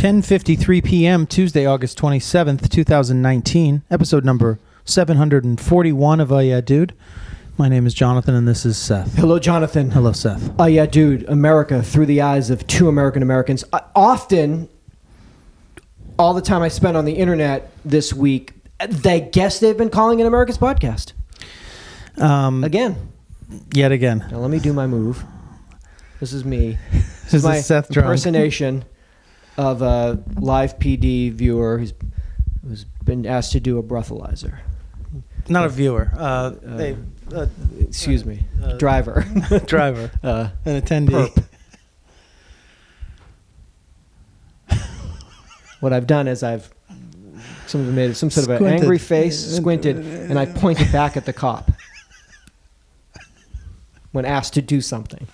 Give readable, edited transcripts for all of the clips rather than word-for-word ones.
10:53 p.m. Tuesday, August 27th, 2019, episode number 741 of Yeah Dude. My name is Jonathan, and this is Seth. Hello, Jonathan. Hello, Seth. Yeah, dude. America through the eyes of two American Americans. Often, all the time I spent on the internet this week, they guess they've been calling it America's podcast. Again. Yet again. Now, let me do my move. This is me. This is my Seth drunk. impersonation of a live PD viewer who's been asked to do a breathalyzer. Not a viewer. Excuse me. Driver. Driver. An attendee. What I've done is someone made some sort of an angry face, squinted, and I pointed back at the cop when asked to do something.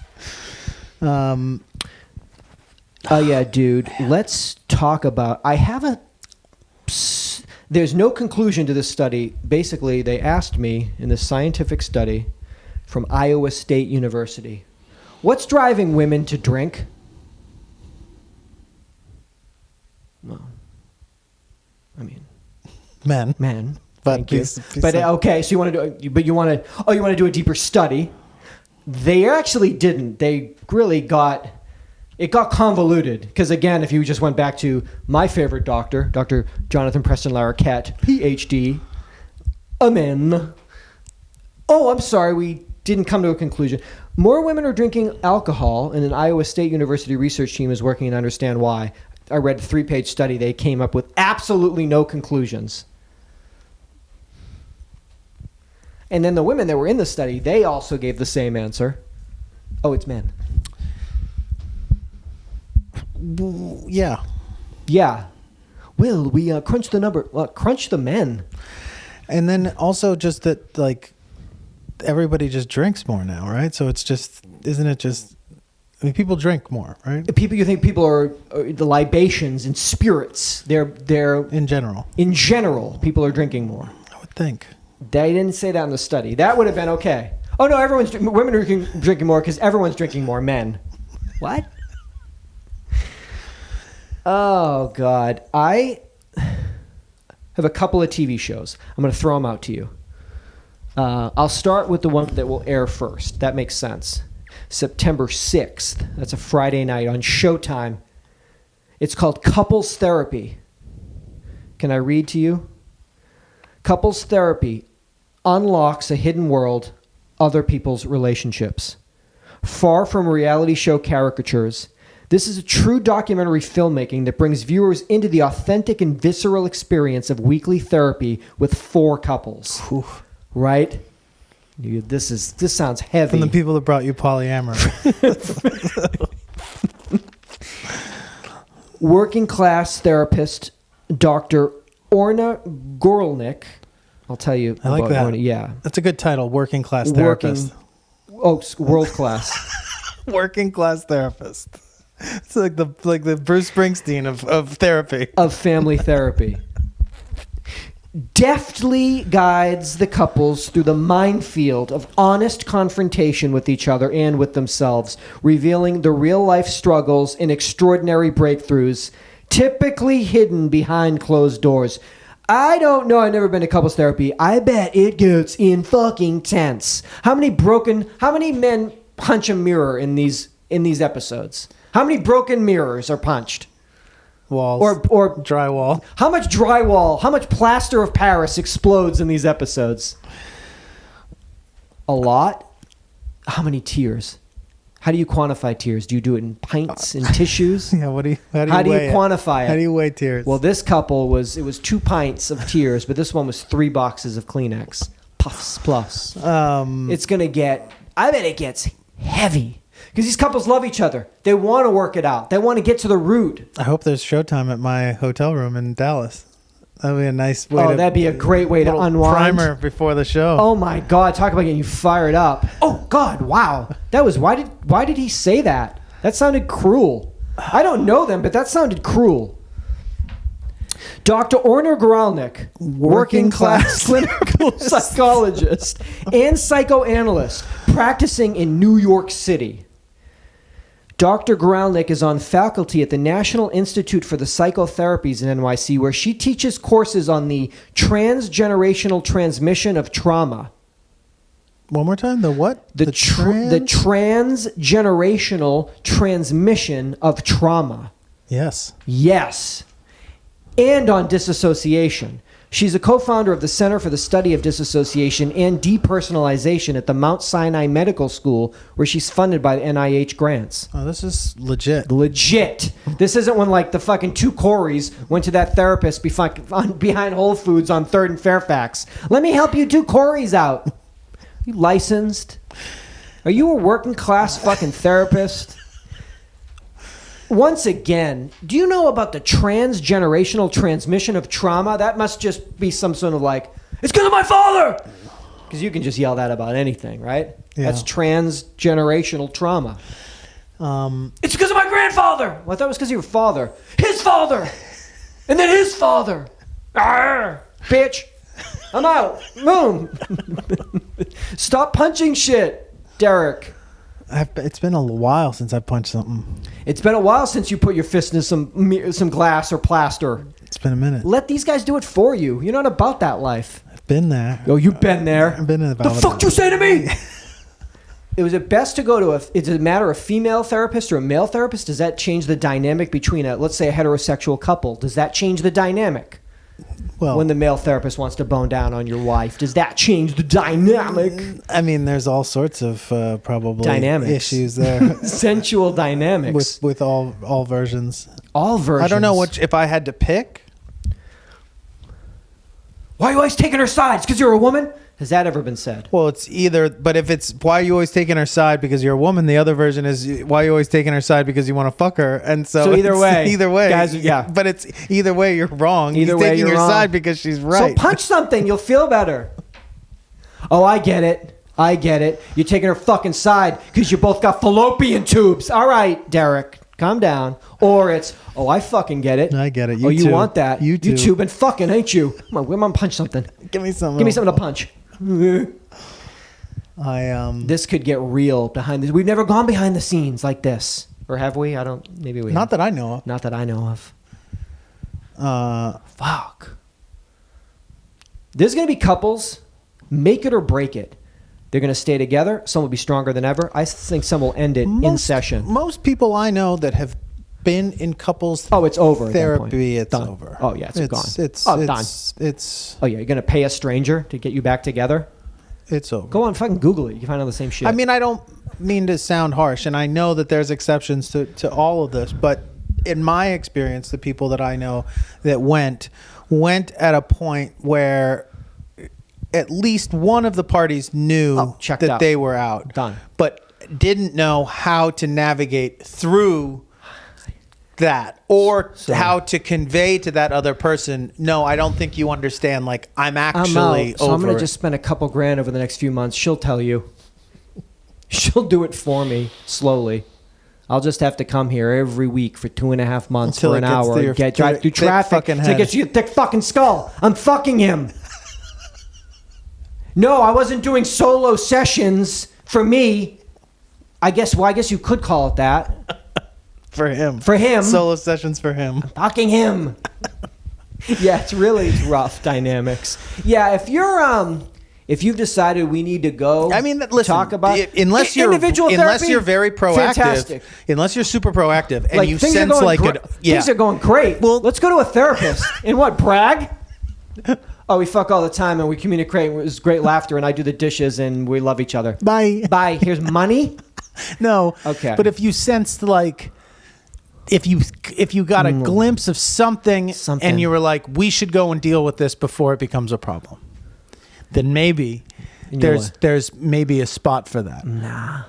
Yeah, dude. Let's talk about. There's no conclusion to this study. Basically, they asked me in this scientific study from Iowa State University, what's driving women to drink? Well, I mean, men. But okay, so you want to do, you want to do a deeper study. They actually didn't. They really got convoluted because, again, if you just went back to my favorite doctor, Dr. Jonathan Preston Larroquette, PhD, amen. Oh, I'm sorry, we didn't come to a conclusion. More women are drinking alcohol, and an Iowa State University research team is working to understand why. I read a 3-page study. They came up with absolutely no conclusions. And then the women that were in the study, they also gave the same answer. Oh, it's men. Yeah. Will we crunch the number? Crunch the men. And then also just that, like, everybody just drinks more now, right? So it's just, isn't it just, I mean, people drink more, right? You think people are the libations and spirits. They're in general. In general, people are drinking more. I would think. They didn't say that in the study. That would have been okay. Oh no, women are drinking more because everyone's drinking more. Men. What? Oh God, I have a couple of TV shows. I'm going to throw them out to you. I'll start with the one that will air first. That makes sense. September 6th. That's a Friday night on Showtime. It's called Couples Therapy. Can I read to you? Couples Therapy unlocks a hidden world, other people's relationships. Far from reality show caricatures, this is a true documentary filmmaking that brings viewers into the authentic and visceral experience of weekly therapy with 4 couples. Oof. Right? This sounds heavy. From the people that brought you polyamory. Working class therapist Dr. Orna Gorelnik. I'll tell you. I like that. Orna, yeah. That's a good title, working class therapist. World class. Working class therapist. It's like the Bruce Springsteen of therapy. Of family therapy. Deftly guides the couples through the minefield of honest confrontation with each other and with themselves, revealing the real-life struggles and extraordinary breakthroughs, typically hidden behind closed doors. I don't know. I've never been to couples therapy. I bet it gets in fucking tense. How many men punch a mirror in these episodes? How many broken mirrors are punched? Walls. Or drywall. How much drywall, how much plaster of Paris explodes in these episodes? A lot? How many tears? How do you quantify tears? Do you do it in pints and tissues? Yeah, how do you quantify it? How do you weigh tears? Well, this couple it was 2 pints of tears, but this one was 3 boxes of Kleenex. Puffs plus. It's going to I bet it gets heavy. Because these couples love each other. They want to work it out. They want to get to the root. I hope there's Showtime at my hotel room in Dallas. That'd be a nice way that'd be a great way to unwind. Primer before the show. Oh my God, talk about getting you fired up. Oh God, wow. That was why did he say that? That sounded cruel. I don't know them, but that sounded cruel. Dr. Orna Gorelnik, working class clinical psychologist and psychoanalyst practicing in New York City. Dr. Groundlick is on faculty at the National Institute for the Psychotherapies in NYC, where she teaches courses on the transgenerational transmission of trauma. One more time. The what? The transgenerational transmission of trauma. Yes. Yes. And on disassociation. She's a co-founder of the Center for the Study of Disassociation and Depersonalization at the Mount Sinai Medical School, where she's funded by NIH grants. Oh, this is legit. Legit. This isn't when like the fucking two Corys went to that therapist behind Whole Foods on 3rd and Fairfax. Let me help you two Corys out. You licensed? Are you a working class fucking therapist? Once again, do you know about the transgenerational transmission of trauma? That must just be some sort of like, it's because of my father! Because you can just yell that about anything, right? Yeah. That's transgenerational trauma. It's because of my grandfather! Well, I thought it was because of your father. His father! And then his father! Arr, bitch! I'm out! Boom! Stop punching shit, Derek. It's been a while since I punched something. It's been a while since you put your fist in some glass or plaster. It's been a minute. Let these guys do it for you. You're not about that life. I've been there. Oh, you've been there. I've been in the fuck you say to me? Was it best to go to is it a matter of female therapist or a male therapist? Does that change the dynamic between let's say a heterosexual couple? Does that change the dynamic? Well, when the male therapist wants to bone down on your wife, does that change the dynamic? I mean, there's all sorts of probably dynamics. Issues there. Sensual dynamics with all versions. All versions. I don't know if I had to pick. Why are you always taking her sides? Because you're a woman? Has that ever been said? Well, it's either, but if it's why are you always taking her side because you're a woman, the other version is why are you always taking her side because you want to fuck her, and so either way, guys, yeah. But it's either way you're wrong. Either He's way, taking you're her wrong. side because she's right. So punch something, you'll feel better. Oh, I get it. You're taking her fucking side because you both got fallopian tubes. All right, Derek, calm down. Or it's, oh, I fucking get it. I get it. You too. want that? You too. You tubing fucking, ain't you? Come on, I'm punch something. Give me something. Give me something to punch. This could get real behind this. We've never gone behind the scenes like this, or have we? Maybe we. Not that I know of. Not that I know of. Fuck. There's gonna be couples, make it or break it. They're gonna stay together. Some will be stronger than ever. I think some will end it in session. Most people I know that have been in couples. Oh, it's over. Therapy. It's done. over. Oh yeah, it's gone. Done. Oh yeah, you're gonna pay a stranger to get you back together. It's over. Go on, fucking Google it. You can find all the same shit. I mean, I don't mean to sound harsh, and I know that there's exceptions to all of this, but in my experience, the people that I know that went at a point where at least one of the parties knew that they were out. Done. But didn't know how to navigate through that or how to convey to that other person, no, I don't think you understand. Like, I'm actually out, so I'm going to just spend a couple grand over the next few months. She'll tell you. She'll do it for me slowly. I'll just have to come here every week for 2.5 months for an hour and drive through traffic to get you a thick fucking skull. I'm fucking him. No, I wasn't doing solo sessions for me. I guess you could call it that. For him. Solo sessions for him. I'm fucking him. Yeah, it's really rough dynamics. Yeah, if you've decided we need to go, I mean, listen, talk about unless you're individual therapy, unless you're very proactive, fantastic. Unless you're super proactive and like, you sense like things are going great. Well, let's go to a therapist and brag. Oh, we fuck all the time and we communicate. It's great laughter and I do the dishes and we love each other. Bye. Here's money. No. Okay. But if you sensed like. If you got a glimpse of something and you were like, we should go and deal with this before it becomes a problem, then maybe there's maybe a spot for that. Nah.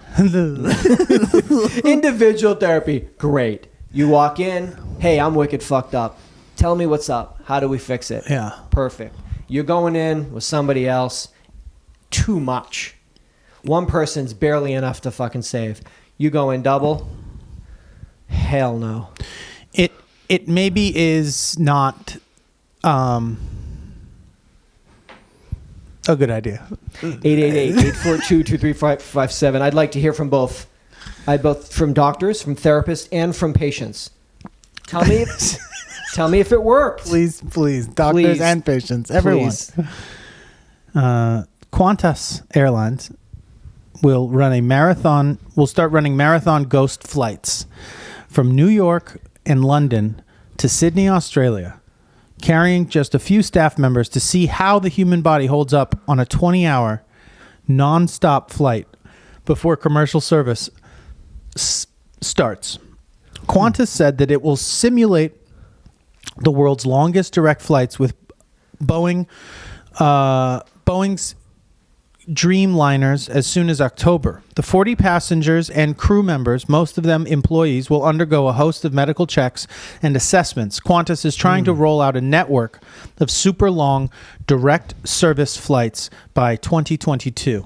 Individual therapy, great. You walk in, hey, I'm wicked fucked up. Tell me what's up. How do we fix it? Yeah. Perfect. You're going in with somebody else, too much. One person's barely enough to fucking save. You go in double. Hell no. It maybe is not a good idea. 888-842-2357. I'd like to hear from both. I both from doctors, from therapists, and from patients. Tell me if it worked. Please, doctors and patients, everyone. Please. Qantas Airlines will start running marathon ghost flights from New York and London to Sydney, Australia, carrying just a few staff members to see how the human body holds up on a 20-hour non-stop flight before commercial service starts. Qantas said that it will simulate the world's longest direct flights with Boeing's Dreamliners as soon as October. The 40 passengers and crew members, most of them employees, will undergo a host of medical checks and assessments. Qantas is trying to roll out a network of super long direct service flights by 2022.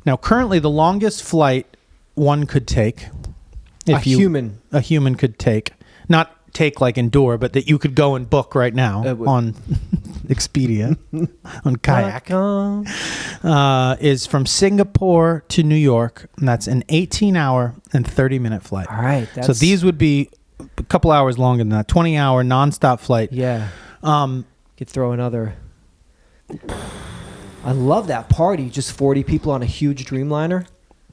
Now, currently, the longest flight one could take, a human could take, not take like endure, but that you could go and book right now on Expedia, on Kayak, is from Singapore to New York, and that's an 18-hour and 30-minute flight. All right. So these would be a couple hours longer than that, 20-hour nonstop flight. Yeah. Could throw another. I love that party. Just 40 people on a huge Dreamliner.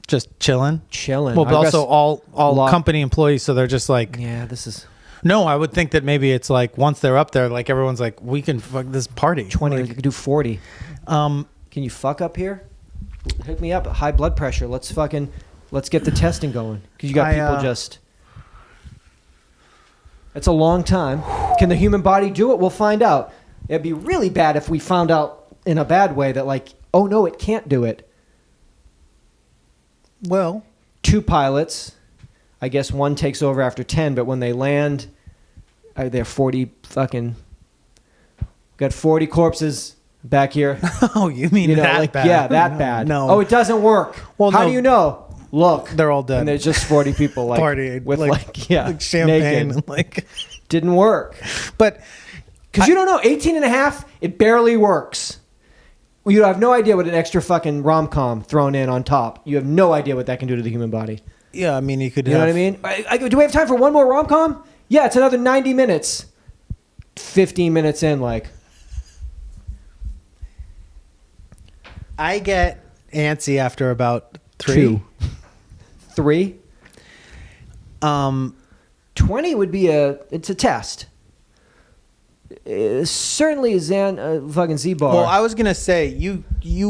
Just chilling. Well, but also all company employees, so they're just like... Yeah, this is... No, I would think that maybe it's like once they're up there, like everyone's like, we can fuck this party. 20, like, you could do 40. Can you fuck up here? Hit me up. High blood pressure. Let's get the testing going. Because you got people just... It's a long time. Can the human body do it? We'll find out. It'd be really bad if we found out in a bad way that like, oh no, it can't do it. Well... 2 pilots... I guess one takes over after 10, but when they land, they're 40 fucking... Got 40 corpses back here. Oh, you mean that like, bad? Yeah, that bad. No. Oh, it doesn't work. Well, how do you know? Look. They're all dead. And there's just 40 people like... Partying. With like champagne. naked. Like... Didn't work. But... Because you don't know, 18 and a half, it barely works. You have no idea what an extra fucking rom-com thrown in on top. You have no idea what that can do to the human body. Yeah, I mean, you could... You know what I mean? Do we have time for one more rom-com? Yeah, it's another 90 minutes. 15 minutes in, like... I get antsy after about 3. 2. 3? 20 would be it's a test. Certainly fucking Z-bar. Well, I was going to say, you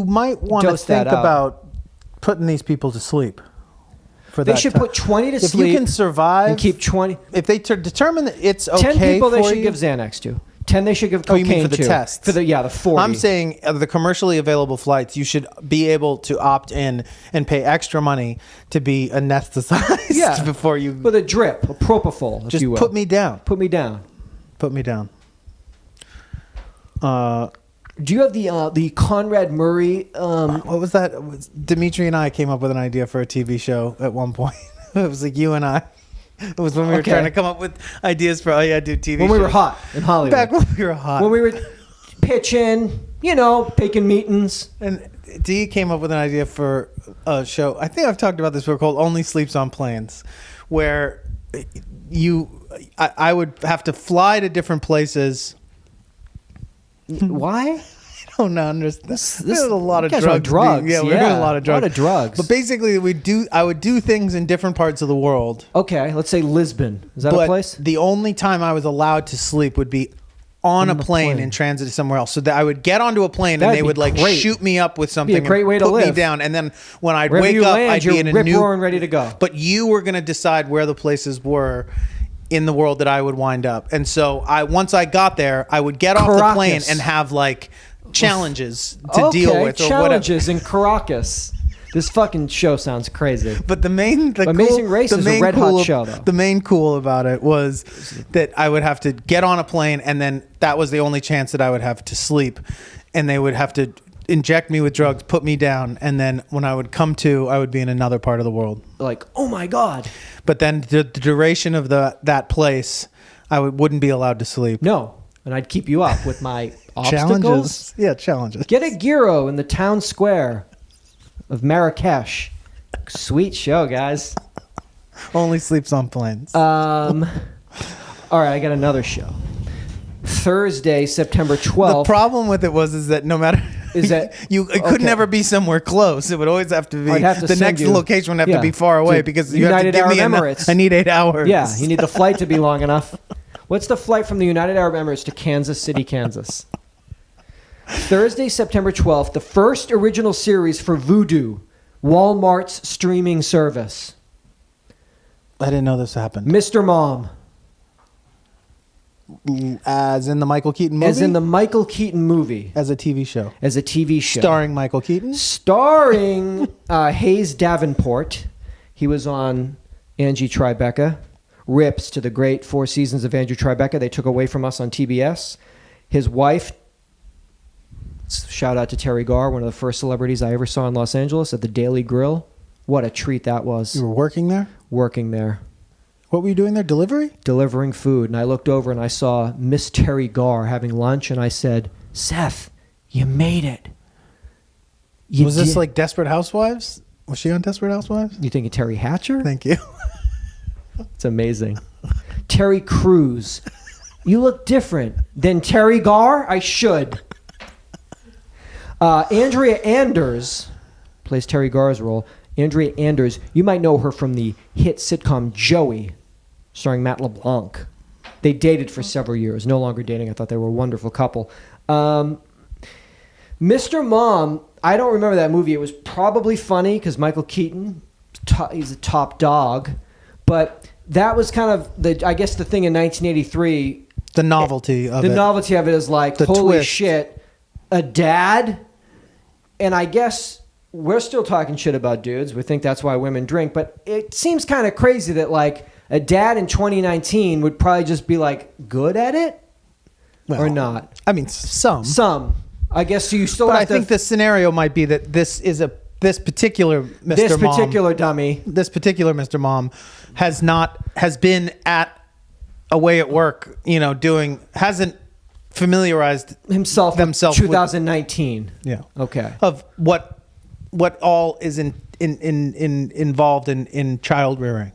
might want to think about putting these people to sleep. They should put 20 to sleep. If you can survive... And keep 20... If they determine that it's okay 10 people they for should give Xanax to. 10 they should give cocaine to. Oh, you mean for the tests? The 40. I'm saying the commercially available flights, you should be able to opt in and pay extra money to be anesthetized before you... With a drip, a propofol, if you will. Just put me down. Put me down. Put me down. Do you have the Conrad Murray? What was that? Dimitri and I came up with an idea for a TV show at one point. It was like you and I. It was when we were trying to come up with ideas for UhhYeahDude TV When we were hot in Hollywood. Back when we were hot. When we were pitching, bacon meetings. And Dee came up with an idea for a show. I think I've talked about this before, called Only Sleeps on Planes, where I would have to fly to different places. Why? I don't understand. There's a lot of drugs. Yeah, we're doing a lot of drugs. A lot of drugs. But basically, I would do things in different parts of the world. Okay, let's say Lisbon. Is that a place? The only time I was allowed to sleep would be on a plane in transit somewhere else. So that I would get onto a plane and they would shoot me up with something. Be a great way to put live. me down, and then when I'd wake up, I'd be in a new roaring ready to go. But you were going to decide where the places were in the world that I would wind up. And so once I got there, I would get off the plane and have like challenges to deal with. Challenges in Caracas. This fucking show sounds crazy. But Amazing Race is a red hot show, though. The main cool about it was that I would have to get on a plane, and then that was the only chance that I would have to sleep. And they would have to inject me with drugs, put me down, and then when I would come to, I would be in another part of the world. Like, oh my God. But then the duration of that place, I wouldn't be allowed to sleep. No. And I'd keep you up with my challenges. obstacles. Yeah, challenges. Get a gyro in the town square of Marrakesh. Sweet show, guys. Only sleeps on planes. All right, I got another show. Thursday, September 12th. The problem with it is that no matter it could never be somewhere close. It would always have to be the next location would have to be far away because you United have to give Arab me Emirates. I need 8 hours. Yeah, you need the flight to be long enough. What's the flight from the United Arab Emirates to Kansas City, Kansas? Thursday, September 12th, the first original series for Vudu, Walmart's streaming service. I didn't know this happened. Mr. Mom. As in the Michael Keaton movie? As in the Michael Keaton movie. As a TV show. As a TV show. Starring Michael Keaton? Starring Hayes Davenport. He was on Angie Tribeca. Rips to the great 4 seasons of Andrew Tribeca they took away from us on TBS. His wife, shout out to Terry Garr, one of the first celebrities I ever saw in Los Angeles at the Daily Grill. What a treat that was. You were working there? Working there. What were you doing there? Delivery? Delivering food. And I looked over and I saw Miss Terry Garr having lunch, and I said, Seth, you made it. Was this like Desperate Housewives? Was she on Desperate Housewives? You thinking Terry Hatcher? Thank you. It's amazing. Terry Crews. You look different than Terry Garr? I should. Andrea Anders plays Terry Garr's role. Andrea Anders, you might know her from the hit sitcom Joey, starring Matt LeBlanc. They dated for several years. No longer dating. I thought they were a wonderful couple. Mr. Mom, I don't remember that movie. It was probably funny because Michael Keaton, he's a top dog. But that was kind of, I guess, the thing in 1983. The novelty of it. The novelty of it is like, holy shit, a dad? And I guess we're still talking shit about dudes. We think that's why women drink. But it seems kind of crazy that, like, a dad in 2019 would probably just be, like, good at it? Well, or not? I mean, some. Some. I guess so you still but have I think the scenario might be that this particular Mr. Mom. This particular dummy. This particular Mr. Mom has been at away at work, hasn't familiarized themselves with 2019. With, yeah. Okay. Of what all is involved in child rearing.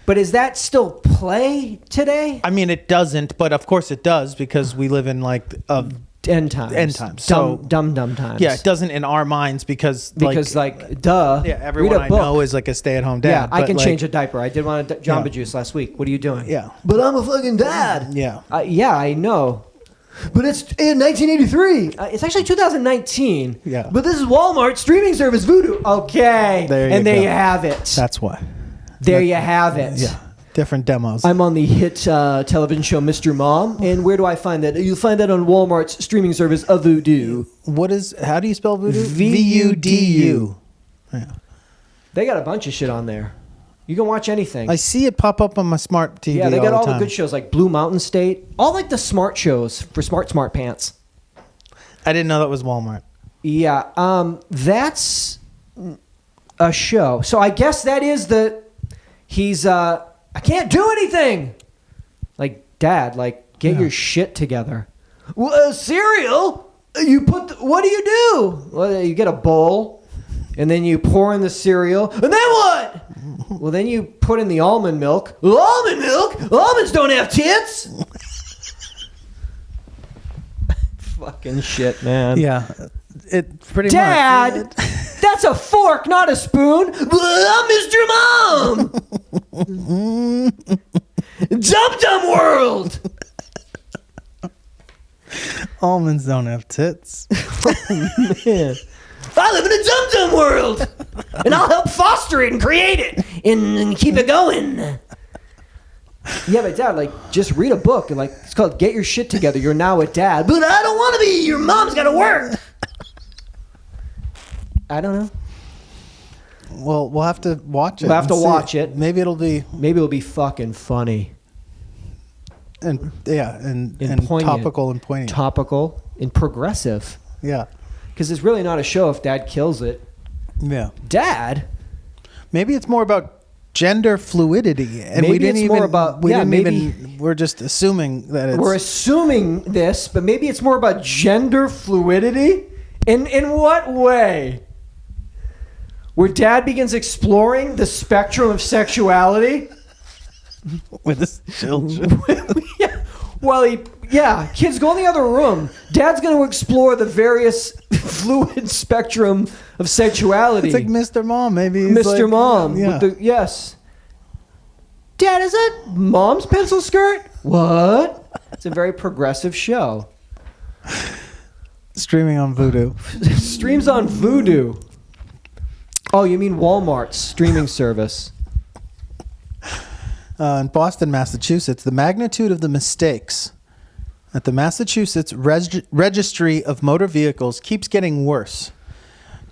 But is that still play today? I mean, it doesn't, but of course it does because we live in like end times. End times. Dumb times. Yeah, it doesn't in our minds because duh. Yeah, everyone I know is like a stay-at-home dad. Yeah, I can change a diaper. I did want a Jamba Juice last week. What are you doing? Yeah. But I'm a fucking dad. Yeah. Yeah, I know. But it's in 1983. It's actually 2019. Yeah. But this is Walmart streaming service Vudu. Okay. There you have it. That's why. There you have it. Yeah. Different demos. I'm on the hit television show Mr. Mom, and where do I find that? You'll find that on Walmart's streaming service, Vudu. How do you spell Vudu? Vudu. Yeah. They got a bunch of shit on there. You can watch anything. I see it pop up on my smart TV. Yeah, they got all the the good shows like Blue Mountain State, all like the smart shows for smart pants. I didn't know that was Walmart. Yeah, that's a show. So I guess that is he's I can't do anything. Like, Dad, like, get your shit together. Well, cereal? What do you do? Well, you get a bowl, and then you pour in the cereal, and then what? Well, then you put in the almond milk. Almond milk? Almonds don't have tits. Fucking shit, man. Yeah. It pretty Dad, much. that's a fork, not a spoon. I'm Mr. Mom. Dum World. Almonds don't have tits. Oh, man. I live in a Dum World, and I'll help foster it and create it and keep it going. Yeah, but Dad, like, just read a book and, like, it's called Get Your Shit Together. You're now a dad, but I don't want to be. Your mom's got to work. I don't know. Well, we'll have to watch it. We'll have to watch it. Maybe it'll be fucking funny. And poignant. topical and poignant. Topical and progressive. Yeah. Because it's really not a show if Dad kills it. Yeah. Dad? Maybe it's more about gender fluidity. And maybe we didn't it's even, more about... we're just assuming that it's... We're assuming this, but maybe it's more about gender fluidity? In what way? where dad begins exploring the spectrum of sexuality with his children. yeah. Well, kids go in the other room. Dad's going to explore the various fluid spectrum of sexuality. It's like Mr. Mom, maybe. Mr. Like, Mom. yeah. Yes. Dad, is that Mom's pencil skirt? What? It's a very progressive show. Streaming on Vudu. Streams on Vudu. Oh, you mean Walmart's streaming service. In Boston, Massachusetts, the magnitude of the mistakes at the Massachusetts Registry of Motor Vehicles keeps getting worse.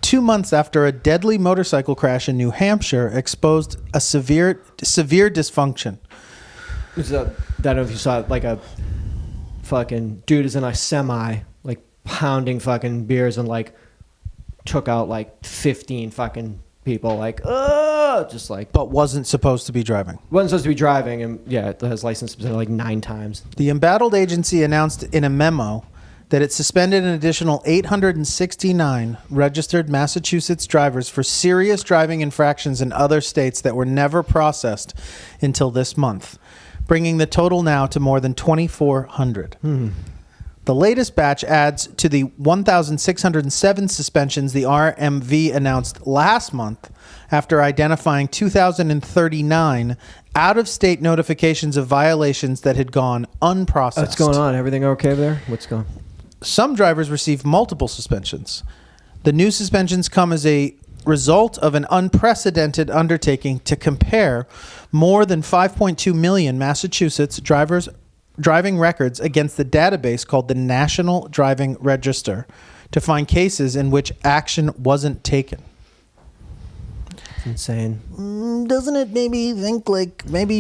2 months after a deadly motorcycle crash in New Hampshire exposed a severe dysfunction. I don't know if you saw it, like a fucking dude is in a semi, like pounding fucking beers and like took out like 15 fucking people, like, just like. But wasn't supposed to be driving. Wasn't supposed to be driving, and yeah, it has license like 9 times. The embattled agency announced in a memo that it suspended an additional 869 registered Massachusetts drivers for serious driving infractions in other states that were never processed until this month, bringing the total now to more than 2,400. The latest batch adds to the 1,607 suspensions the RMV announced last month after identifying 2,039 out-of-state notifications of violations that had gone unprocessed. What's going on? Everything okay there? What's going on? Some drivers received multiple suspensions. The new suspensions come as a result of an unprecedented undertaking to compare more than 5.2 million Massachusetts driving records against the database called the National Driving Register to find cases in which action wasn't taken. It's insane. Doesn't it maybe think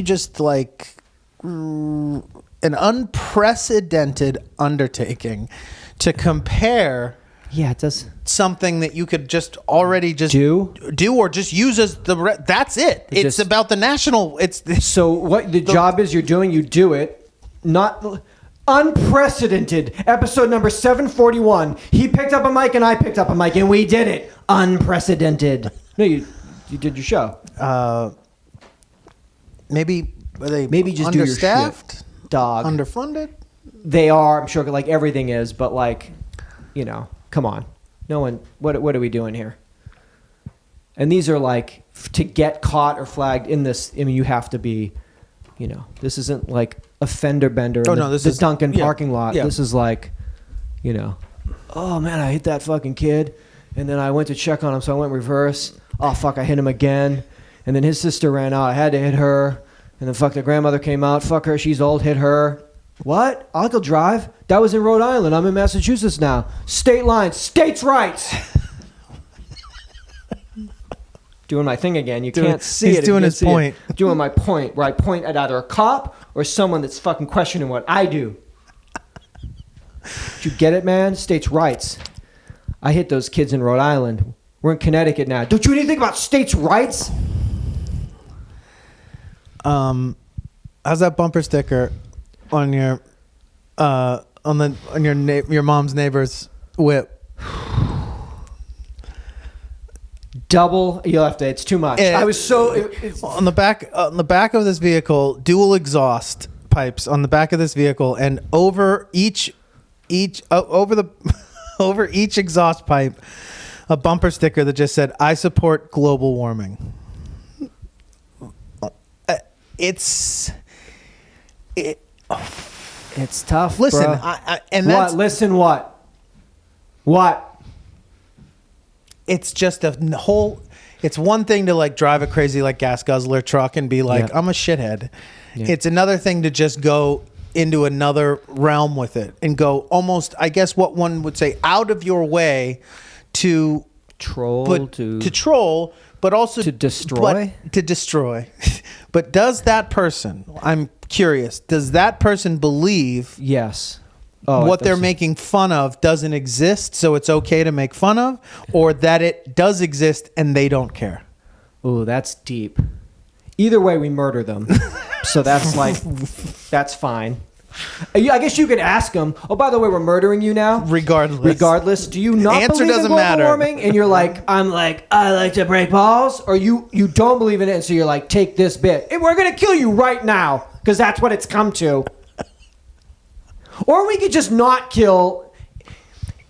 just like an unprecedented undertaking to compare? Yeah, it does. Something that you could just already just do or just use as that's it. It's about the national. So what the job is you're doing, you do it. Not unprecedented. Episode number 741. He picked up a mic and I picked up a mic and we did it. Unprecedented. No, you did your show. Maybe are they just understaffed? Do your shit, dog. Underfunded? They are. I'm sure like everything is, but like, come on. No one. What are we doing here? And these are like to get caught or flagged in this. I mean, you have to be. This isn't like a fender bender in the Dunkin' parking lot. Yeah. This is like, oh man, I hit that fucking kid, and then I went to check on him, so I went reverse. Oh fuck, I hit him again, and then his sister ran out. I had to hit her, and then fuck, the grandmother came out. Fuck her, she's old. Hit her. What? I'll go drive. That was in Rhode Island. I'm in Massachusetts now. State lines, states' rights. Doing my thing again. You can't see it. He's doing his point. Doing my point, where I point at either a cop or someone that's fucking questioning what I do. Did you get it, man? States' rights. I hit those kids in Rhode Island. We're in Connecticut now. Don't you anything about states' rights? How's that bumper sticker on your your mom's neighbor's whip? Double, you'll have to. It's too much. I was so on the back of this vehicle, dual exhaust pipes on the back of this vehicle, and over each over each exhaust pipe, a bumper sticker that just said, "I support global warming." It's tough. Listen, bro. Listen, what? It's just a whole. It's one thing to like drive a crazy like gas guzzler truck and be like, I'm a shithead. Yeah. It's another thing to just go into another realm with it and go almost, I guess, what one would say, out of your way to troll, but also to destroy. But does that person? I'm curious. Does that person believe? Yes. What they're making fun of doesn't exist, so it's okay to make fun of, or that it does exist and they don't care? Ooh, that's deep. Either way, we murder them. So that's like, that's fine. I guess you could ask them, oh, by the way, we're murdering you now. Regardless. Do you not Answer believe in doesn't global matter. warming? And you're like, I like to break balls. Or you don't believe in it, and so you're like, take this bit. And we're going to kill you right now because that's what it's come to. Or we could just not kill.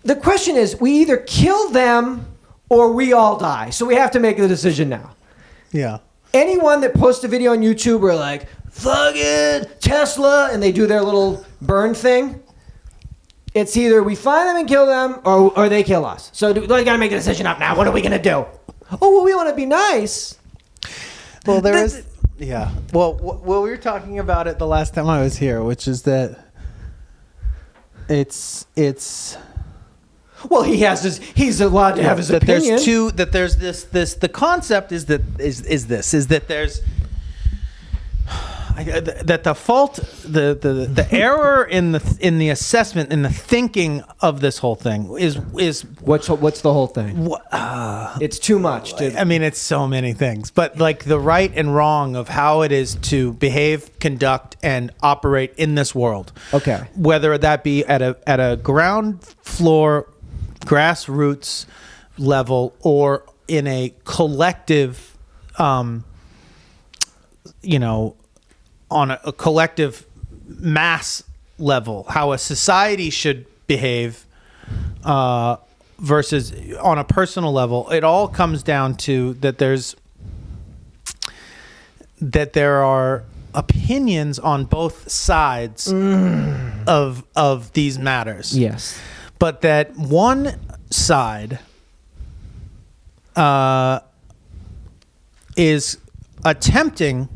The question is, we either kill them or we all die. So we have to make the decision now. Yeah. Anyone that posts a video on YouTube or like, fucking Tesla, and they do their little burn thing, it's either we find them and kill them or they kill us. So we got to make a decision up now. What are we going to do? Oh, well, we want to be nice. Well, yeah. Well, we were talking about it the last time I was here, which is that it's well, he's allowed to have his opinion. The concept is that there's that the fault, the error in the assessment, in the thinking of this whole thing is what's the whole thing? It's too much. I mean, it's so many things, but like the right and wrong of how it is to behave, conduct, and operate in this world. Okay. Whether that be at a ground floor, grassroots level, or in a collective, on a collective mass level, how a society should behave versus on a personal level. It all comes down to that there are opinions on both sides of these matters. Yes. But that one side is attempting.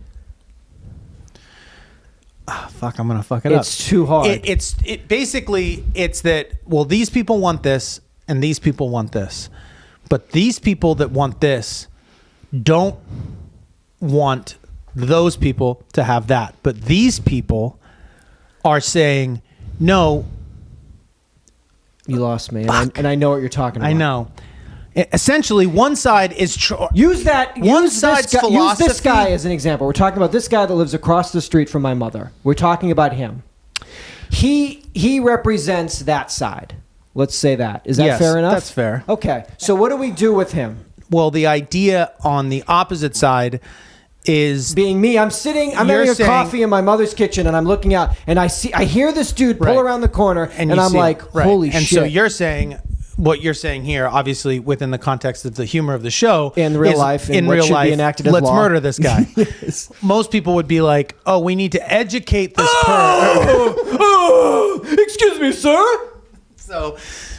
I'm gonna fuck it up. It's too hard. It's basically that. Well, these people want this, and these people want this, but these people that want this don't want those people to have that. But these people are saying no. You lost me, and I know what you're talking about. I know. Essentially, one side is use this guy as an example. We're talking about this guy that lives across the street from my mother. We're talking about him. He represents that side. Let's say that. Is that fair enough? That's fair. Okay. So what do we do with him? Well, the idea on the opposite side is being me. I'm having a coffee in my mother's kitchen, and I'm looking out, and I hear this dude pull around the corner, and I'm like, holy shit. And so you're saying. What you're saying here, obviously within the context of the humor of the show, in real life, be enacted as let's law. Murder this guy. Yes. Most people would be like, "Oh, we need to educate this person." Excuse me, sir.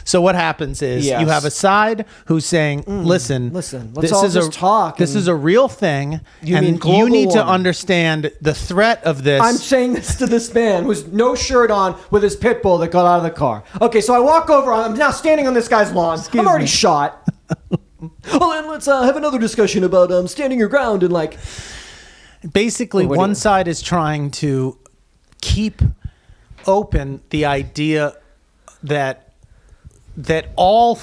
So what happens is you have a side who's saying, "Listen, let's all just talk. This is a real thing, you need to understand the threat of this." I'm saying this to this man who's no shirt on with his pit bull that got out of the car. Okay, so I walk over. I'm now standing on this guy's lawn. I'm already shot. Well, then let's have another discussion about standing your ground and like. Basically, one side is trying to keep open the idea that all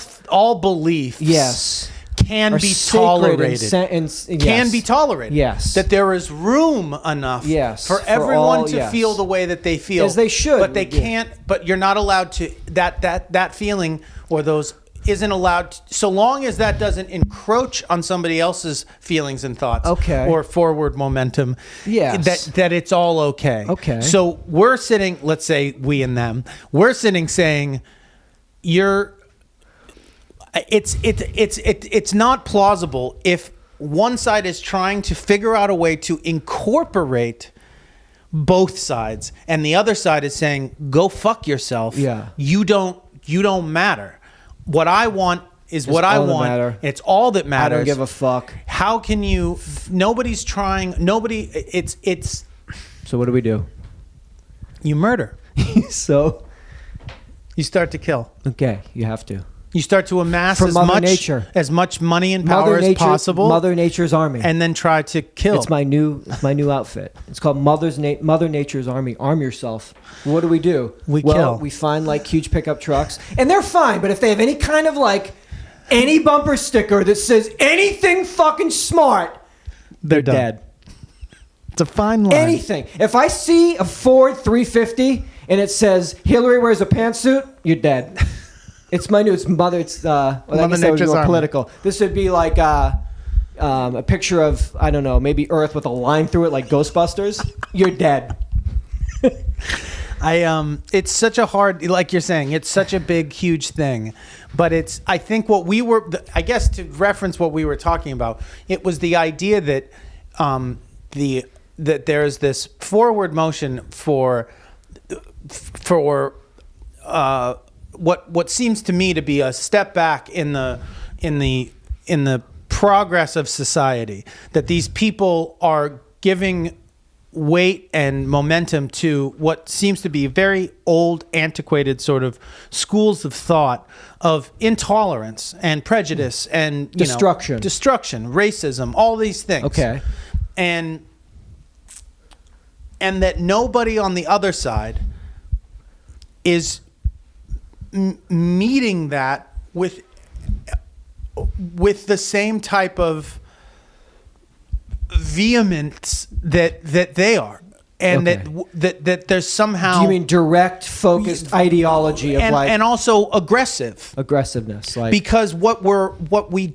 beliefs can be tolerated. Can be tolerated. Yes. That there is room enough for everyone to feel the way that they feel. As they should. But they can't, but you're not allowed to, that feeling or those isn't allowed to, so long as that doesn't encroach on somebody else's feelings and thoughts. Okay. Or forward momentum. Yes. That it's all okay. Okay. So we're sitting, let's say we and them, we're sitting saying, it's not plausible if one side is trying to figure out a way to incorporate both sides and the other side is saying go fuck yourself. You don't matter. What I want is what I want. It's all that matters. I don't give a fuck. How can you? Nobody's trying. It's. So what do we do? You murder. So you start to kill. Okay, you have to. You start to amass as much money and power as possible. Mother Nature's army, and then try to kill. It's my new outfit. It's called Mother Nature's army. Arm yourself. What do? We kill. We find like huge pickup trucks, and they're fine. But if they have any kind of like any bumper sticker that says anything fucking smart, they're dead. It's a fine line. Anything. If I see a Ford 350 and it says Hillary wears a pantsuit, you're dead. It's my new. It's mother. It's well, Mother Nature's Army. Political. This would be like a picture of, I don't know, maybe Earth with a line through it, like Ghostbusters. You're dead. It's such a hard, like you're saying, it's such a big, huge thing. But I think what we were, I guess to reference what we were talking about, it was the idea that that there's this forward motion for what seems to me to be a step back in the progress of society, that these people are giving weight and momentum to what seems to be very old, antiquated sort of schools of thought of intolerance and prejudice and destruction, racism, all these things. Okay. And that nobody on the other side is meeting that with the same type of vehemence that they are, and that there's somehow. Do you mean direct, focused ideology of and also aggressiveness, like, because what we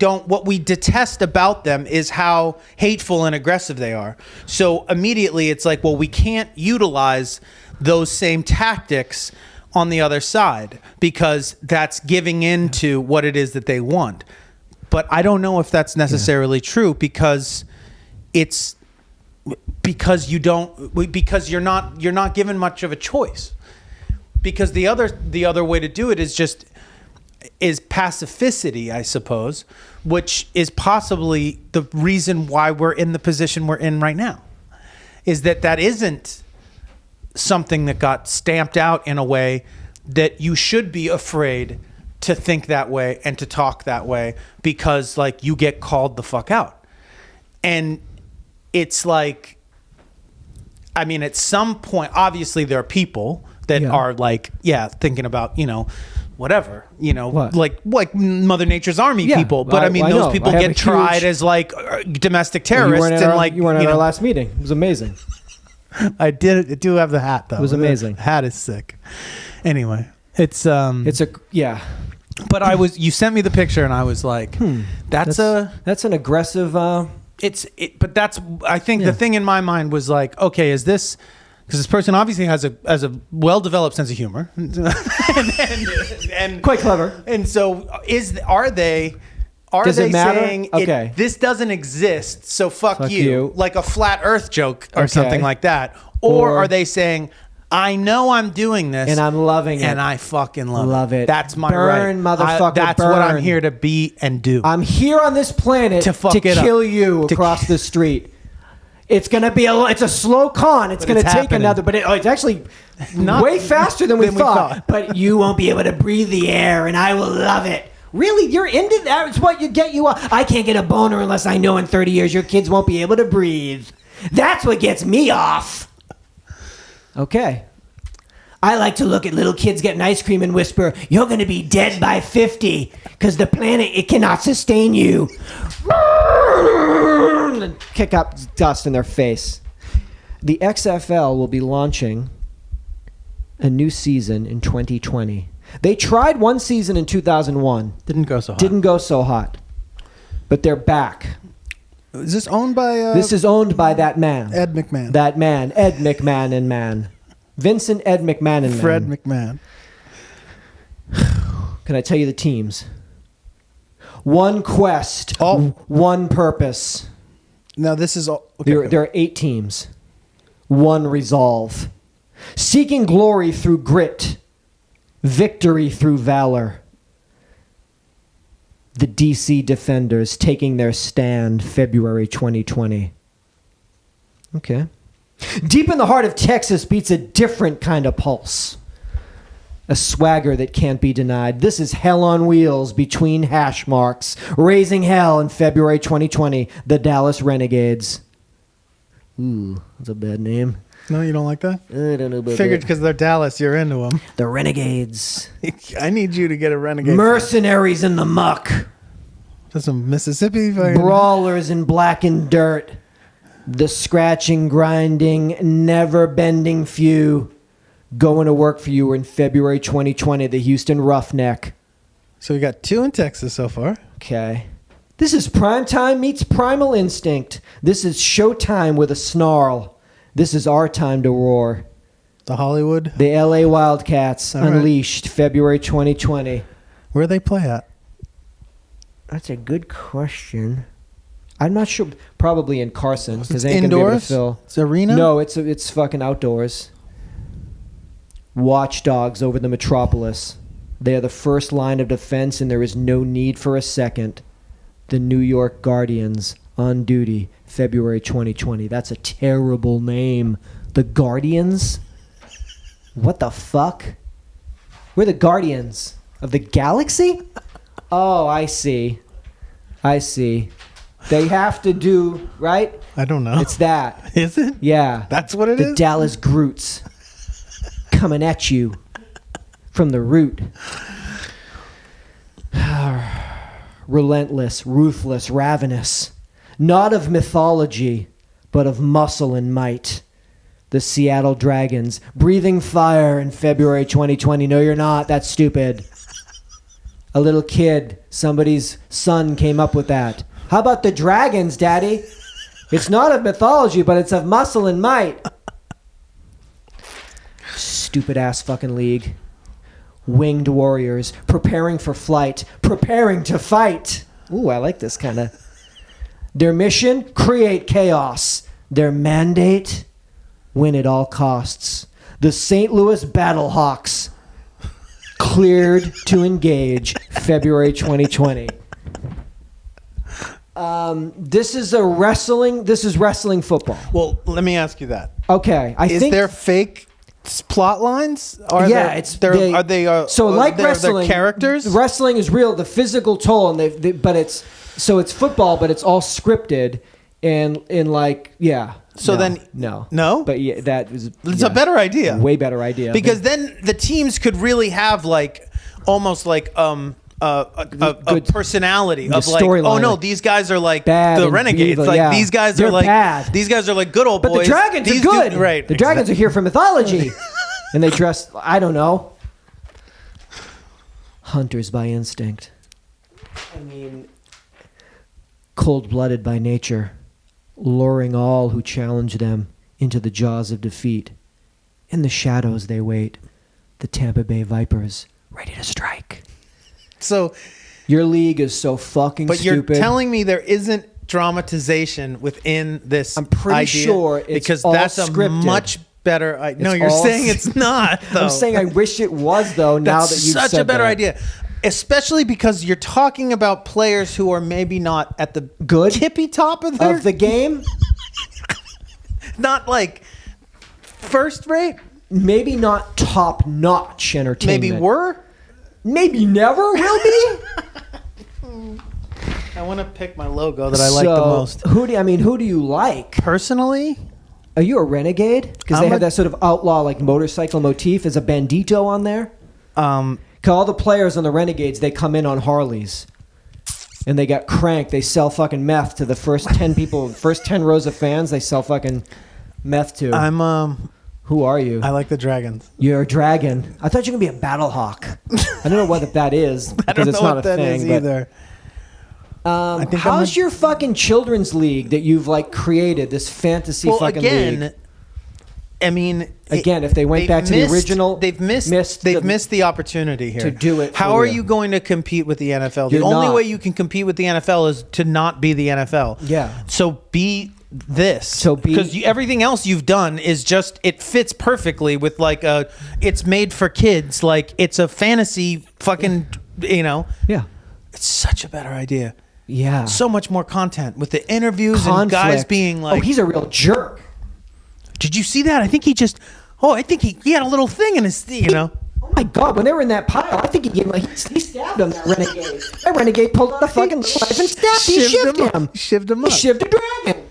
detest about them is how hateful and aggressive they are. So immediately it's like, well, we can't utilize those same tactics on the other side because that's giving in to what it is that they want. But I don't know if that's necessarily true, because you're not given much of a choice. Because the other way to do it is pacificity, I suppose, which is possibly the reason why we're in the position we're in right now. Is that isn't something that got stamped out in a way that you should be afraid to think that way and to talk that way, because like you get called the fuck out. And it's like, I mean, at some point, obviously there are people that are like, thinking about, whatever, What? like Mother Nature's Army people. But I mean, those people get tried as like domestic terrorists. You weren't at our last meeting. It was amazing. I do have the hat though. It was amazing. The hat is sick. Anyway, it's But you sent me the picture and I was like, that's an aggressive. But that's, I think the thing in my mind was like, okay, is this, because this person obviously has a well-developed sense of humor and quite clever. And so are they saying this doesn't exist, so fuck you, like a flat earth joke or something like that? Or are they saying, I know I'm doing this and I'm loving it, and I fucking love it. That's my burn, right. Motherfucker, that's burn. what I'm here to be and do. I'm here on this planet to kill you across the street. It's gonna be it's a slow con. It's gonna take another, but it's actually way faster than we thought. But you won't be able to breathe the air, and I will love it. Really, you're into that? It's what you get you up. I can't get a boner unless I know in 30 years your kids won't be able to breathe. That's what gets me off. Okay. I like to look at little kids getting ice cream and whisper, you're going to be dead by 50 because the planet, it cannot sustain you. And kick up dust in their face. The XFL will be launching a new season in 2020. They tried one season in 2001. Didn't go so hot. But they're back. Is this owned by... This is owned by that man. Ed McMahon. That man. Ed McMahon and man. Vincent Ed McMahon and Fred McMahon. Can I tell you the teams? One quest. One purpose. Now this is all... Okay, there are 8 teams. One resolve. Seeking glory through grit. Victory through valor. The DC Defenders taking their stand February 2020. Okay. Deep in the heart of Texas beats a different kind of pulse. A swagger that can't be denied. This is Hell on Wheels between hash marks. Raising hell in February 2020. The Dallas Renegades. Ooh, that's a bad name. No, you don't like that? I don't know about Figured that. because they're Dallas, you're into them. The Renegades. I need you to get a Renegade. Mercenaries in the muck. That's some Mississippi. Brawlers in blackened dirt. The scratching, grinding, never bending few. going to work for you in February 2020, the Houston Roughneck. So we got 2 in Texas so far. Okay. This is Primetime meets Primal Instinct. This is Showtime with a snarl. This is our time to roar. The Hollywood. The LA Wildcats All right. Unleashed, February 2020. Where they play at? That's a good question. I'm not sure. Probably in Carson because It's they ain't gonna be able to indoors? fill. It's arena? No, it's fucking outdoors. Watchdogs over the metropolis. They are the first line of defense, and there is no need for a second. The New York Guardians on duty, February 2020. That's a terrible name. The Guardians? What the fuck? We're the Guardians of the Galaxy? Oh, I see. They have to do, right? I don't know. It's that. Is it? Yeah. That's what it The is? Dallas Groots coming at you from the root. Relentless, ruthless, ravenous. Not of mythology, but of muscle and might. The Seattle Dragons, breathing fire in February 2020. No, you're not. That's stupid. A little kid, somebody's son came up with that. How about the Dragons, Daddy? It's not of mythology, but it's of muscle and might. Stupid ass fucking league. Winged warriors, preparing for flight, preparing to fight. Ooh, I like this kind of. Their mission, create chaos. Their mandate, win at all costs. The St. Louis Battlehawks, cleared to engage, February 2020. This is wrestling football. Well, let me ask you that. Okay, I Is think there fake plot lines? Are yeah, there, so like wrestling characters? Wrestling is real, the physical toll, and but it's football, but it's all scripted and like yeah. So no, then no, but yeah, that is it's a better idea. way better idea Because then the teams could really have like almost like a personality The of like, storyline. oh no, these guys are like Bad the and renegades. evil, Like yeah. these guys They're are like bad. these guys are like good old But boys. the dragons These are good. dudes- right? The dragons are here for mythology, and they dress. I don't know. Hunters by instinct. I mean, cold-blooded by nature, luring all who challenge them into the jaws of defeat. In the shadows they wait, the Tampa Bay Vipers, ready to strike. So, Your league is so fucking but stupid. you're telling me there isn't dramatization within this. I'm pretty idea? sure it's because all that's scripted. a much better. No, It's you're all- saying it's not. Though. I'm saying I wish it was, though, now That's that you've such said a better that. idea, especially because you're talking about players who are maybe not at the Good tippy top of their of the game. not like first rate. Maybe not top-notch entertainment. Maybe were. Maybe never will be. I want to pick my logo that I like the most. Who do you like? Personally, Are you a renegade? Because they I'm have a- that sort of outlaw like motorcycle motif. Is a bandito on there? 'Cause all the players on the Renegades, they come in on Harleys. And they got cranked. They sell fucking meth to the first 10 people, first 10 rows of fans. They sell fucking meth to. Who are you? I like the dragons. You're a dragon. I thought you were gonna be a battle hawk. I don't know what that is because I don't it's know not what a that thing. is but, either. I think I'm how's your fucking children's league that you've like created? This fantasy Well, fucking again, league. I mean, Again, if they went they've back to the missed- original, they've missed the opportunity here to do it How for are real. you going to compete with the NFL? The You're only not. way you can compete with the NFL is to not be the NFL. Yeah. So be this. So be- because everything else you've done is just it fits perfectly with like a. It's made for kids. Like it's a fantasy fucking. Yeah. It's such a better idea. Yeah. So much more content with the interviews and Conflict. guys being like. oh, he's a real jerk. Did you see that? I think he just. Oh, I think he had a little thing in his. Oh my god! When they were in that pile, I think he gave him he stabbed him. That renegade. That renegade pulled out a fucking knife and stabbed. He shivved him. Shivved him He up. shivved a dragon.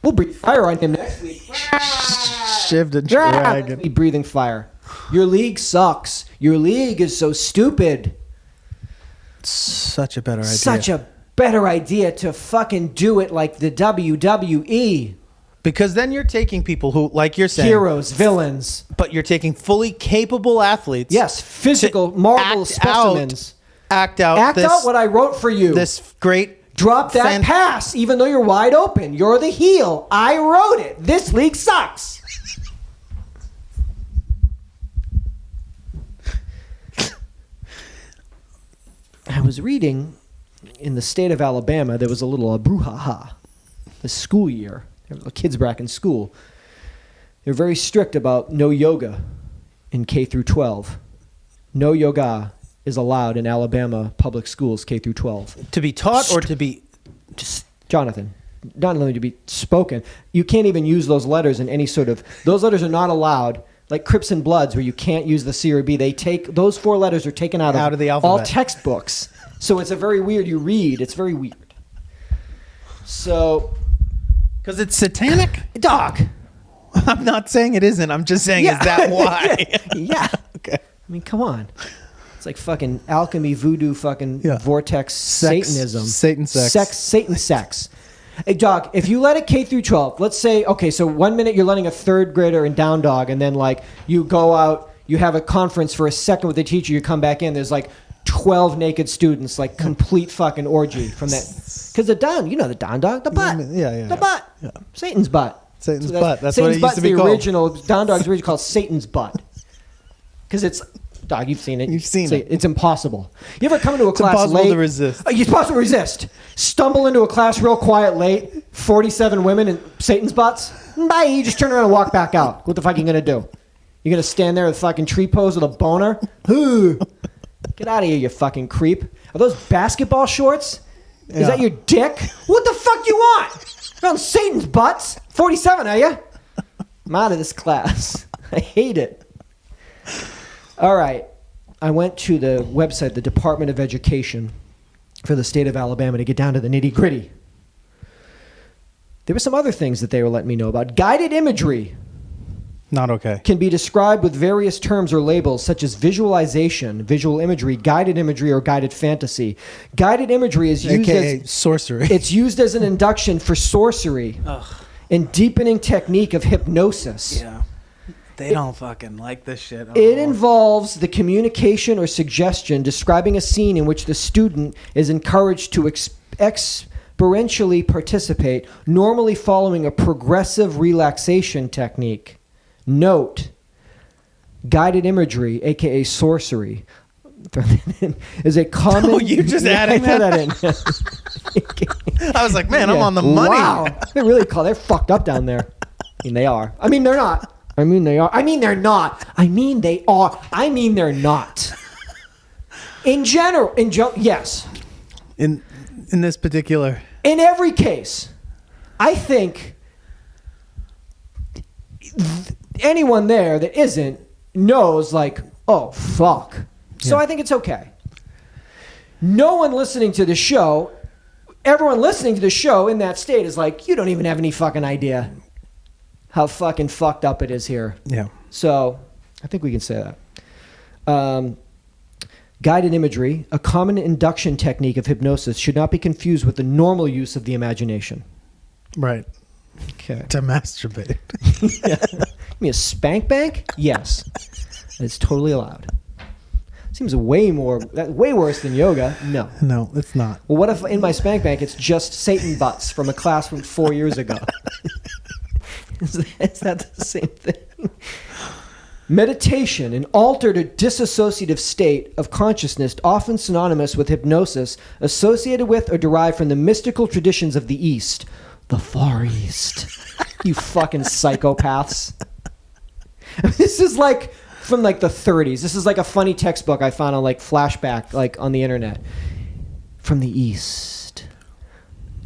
We'll breathe fire on him next week. Shivved a Dragon. dragon. Be breathing fire. Your league sucks. Your league is so stupid. Such a better idea. Such a better idea to fucking do it like the WWE. Because then you're taking people who, like you're saying, Heroes, villains. but you're taking fully capable athletes. Yes, physical, to marvelous specimens. Act out what I wrote for you. This great... Drop that pass, even though you're wide open. You're the heel. I wrote it. This league sucks. I was reading in the state of Alabama, there was a little brouhaha this school year. There were kids back in school. They're very strict about no yoga in K through 12. No yoga is allowed in Alabama public schools, K through 12. To be taught or to be... just Jonathan, not only to be spoken, you can't even use those letters in any sort of... Those letters are not allowed, like Crips and Bloods, where you can't use the C or B. They take... Those 4 letters are taken out of the alphabet. all textbooks. So it's a very weird... You read, it's very weird. So... Because it's satanic? Dog! I'm not saying it isn't. I'm just saying, is that why? Yeah. Okay. I mean, come on. It's like fucking alchemy, voodoo, fucking vortex, Sex, Satanism. Satan sex. Satan sex. Hey, dog, if you let it K through 12, let's say, okay, so 1 minute you're letting a 3rd grader in down dog, and then like you go out, you have a conference for a second with the teacher, you come back in, there's like 12 naked students, like complete fucking orgy from that. Because the down, you know the down dog, the butt. The butt. Yeah. Satan's butt. Satan's So butt. That's Satan's what it used to be the called. original, down dog's originally called Satan's butt. Because it's... Dog, you've seen it. You've seen it. It's impossible. You ever come into a class impossible late? to resist. It's impossible to resist. Stumble into a class real quiet late, 47 women and Satan's butts. Bye. You just turn around and walk back out. What the fuck are you going to do? You're going to stand there with a fucking tree pose with a boner? Get out of here, you fucking creep. Are those basketball shorts? Is that your dick? What the fuck do you want? You're on Satan's butts? 47, are you? I'm out of this class. I hate it. All right. I went to the website, the Department of Education for the state of Alabama, to get down to the nitty-gritty. There were some other things that they were letting me know about. Guided imagery Not okay. can be described with various terms or labels such as visualization, visual imagery, guided imagery, or guided fantasy. Guided imagery is used AKA as sorcery. it's used as an induction for sorcery and deepening technique of hypnosis. Yeah. They don't fucking like this shit. It involves the communication or suggestion describing a scene in which the student is encouraged to experientially participate, normally following a progressive relaxation technique. Note, guided imagery, aka sorcery, is a common... Oh, you just adding that in. I was like, man, I'm on the money. Wow. They're fucked up down there. I mean, they are. I mean, they're not. I mean, they are. I mean, they're not. I mean, they are. I mean, they're not. In general, yes. In this particular... In every case, I think anyone there that isn't knows, like, oh, fuck. So I think it's okay. No one listening to the show, everyone listening to the show in that state is like, you don't even have any fucking idea how fucking fucked up it is here. Yeah. So I think we can say that. Guided imagery, a common induction technique of hypnosis, should not be confused with the normal use of the imagination. Right. Okay. To masturbate. You mean a spank bank? Yes. It's totally allowed. Seems way worse than yoga. No. No, it's not. Well, what if in my spank bank it's just Satan butts from a class from 4 years ago? Is that the same thing? Meditation, an altered or dissociative state of consciousness, often synonymous with hypnosis, associated with or derived from the mystical traditions of the East. The Far East. You fucking psychopaths. This is like from like the 30s. This is like a funny textbook I found on like Flashback, like on the internet. From the East.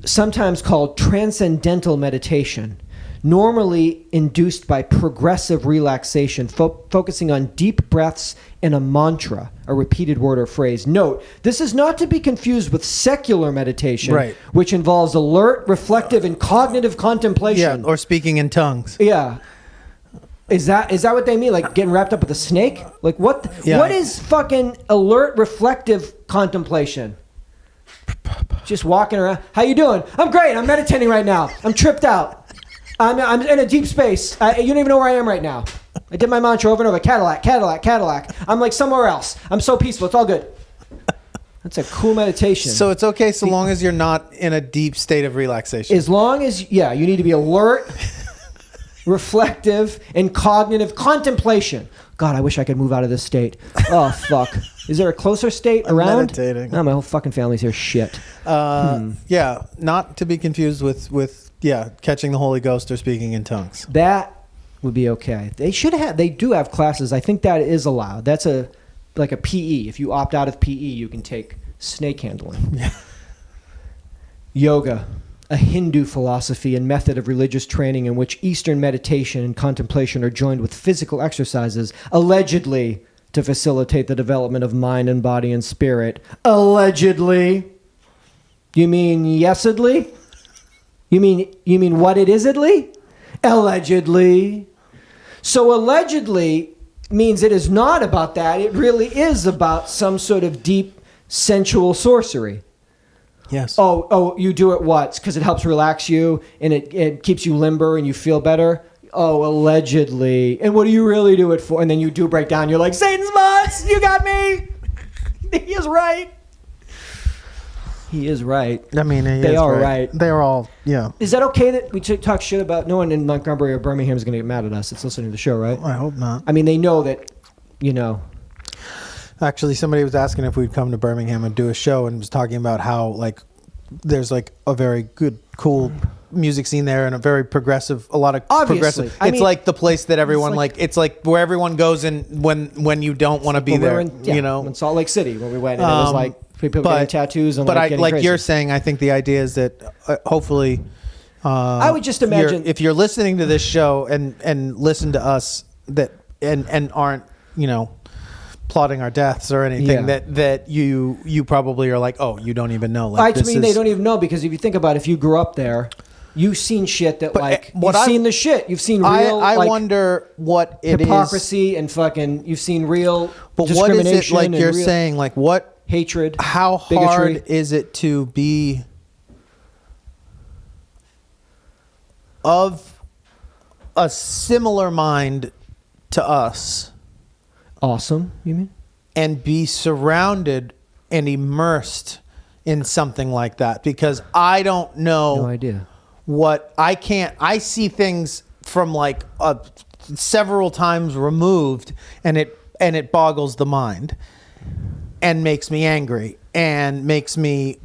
Sometimes called transcendental meditation. Normally induced by progressive relaxation, focusing on deep breaths and a mantra, a repeated word or phrase. Note, this is not to be confused with secular meditation, Right. which involves alert, reflective, and cognitive contemplation. Yeah, or speaking in tongues. Yeah. Is that what they mean? Like getting wrapped up with a snake? Like what? Yeah. What is fucking alert, reflective contemplation? Just walking around. How you doing? I'm great. I'm meditating right now. I'm tripped out. I'm in a deep space. You don't even know where I am right now. I did my mantra over and over. Cadillac, Cadillac, Cadillac. I'm like somewhere else. I'm so peaceful. It's all good. That's a cool meditation. So it's okay so long as you're not in a deep state of relaxation. As long as, you need to be alert, reflective, and cognitive contemplation. God, I wish I could move out of this state. Oh, fuck. Is there a closer state around? Meditating. No, my whole fucking family's here. Shit. Yeah, not to be confused with catching the Holy Ghost or speaking in tongues. That would be okay. They do have classes. I think that is allowed. That's like a PE. If you opt out of PE, you can take snake handling. Yeah. Yoga, a Hindu philosophy and method of religious training in which Eastern meditation and contemplation are joined with physical exercises, allegedly to facilitate the development of mind and body and spirit. Allegedly. You mean yesedly? You mean what it isedly? Allegedly. So allegedly means it is not about that. It really is about some sort of deep sensual sorcery. Yes. Oh, you do it what? Because it helps relax you and it keeps you limber and you feel better? Oh, allegedly. And what do you really do it for? And then you do break down. You're like, Satan's boss, you got me. He is right. He is right. I mean, they are right. They're all, yeah. Is that okay that we talk shit about? No one in Montgomery or Birmingham is going to get mad at us. It's listening to the show, right? I hope not. I mean, they know that, Actually, somebody was asking if we'd come to Birmingham and do a show and was talking about how, like, there's, like, a very good, cool music scene there and a very progressive, a lot of Obviously. progressive. It's like the place that everyone, it's like where everyone goes and when you don't want to be there, in Salt Lake City when we went, and it was like, people getting tattoos and getting crazy. You're saying, I think the idea is that hopefully, I would just imagine if you're listening to this show and listen to us and aren't plotting our deaths or anything, that you probably are like, oh, you don't even know. Like, they don't even know, because if you think about it, if you grew up there, you've seen shit that seen the shit. You've seen real. I wonder what it hypocrisy and fucking. You've seen real. But what is it like you're saying? Like what? Hatred. How bigotry. hard is it to be of a similar mind to us? Awesome, you mean? And be surrounded and immersed in something like that, because I don't know. No idea. What I see things from like several times removed, and it boggles the mind and makes me angry and makes me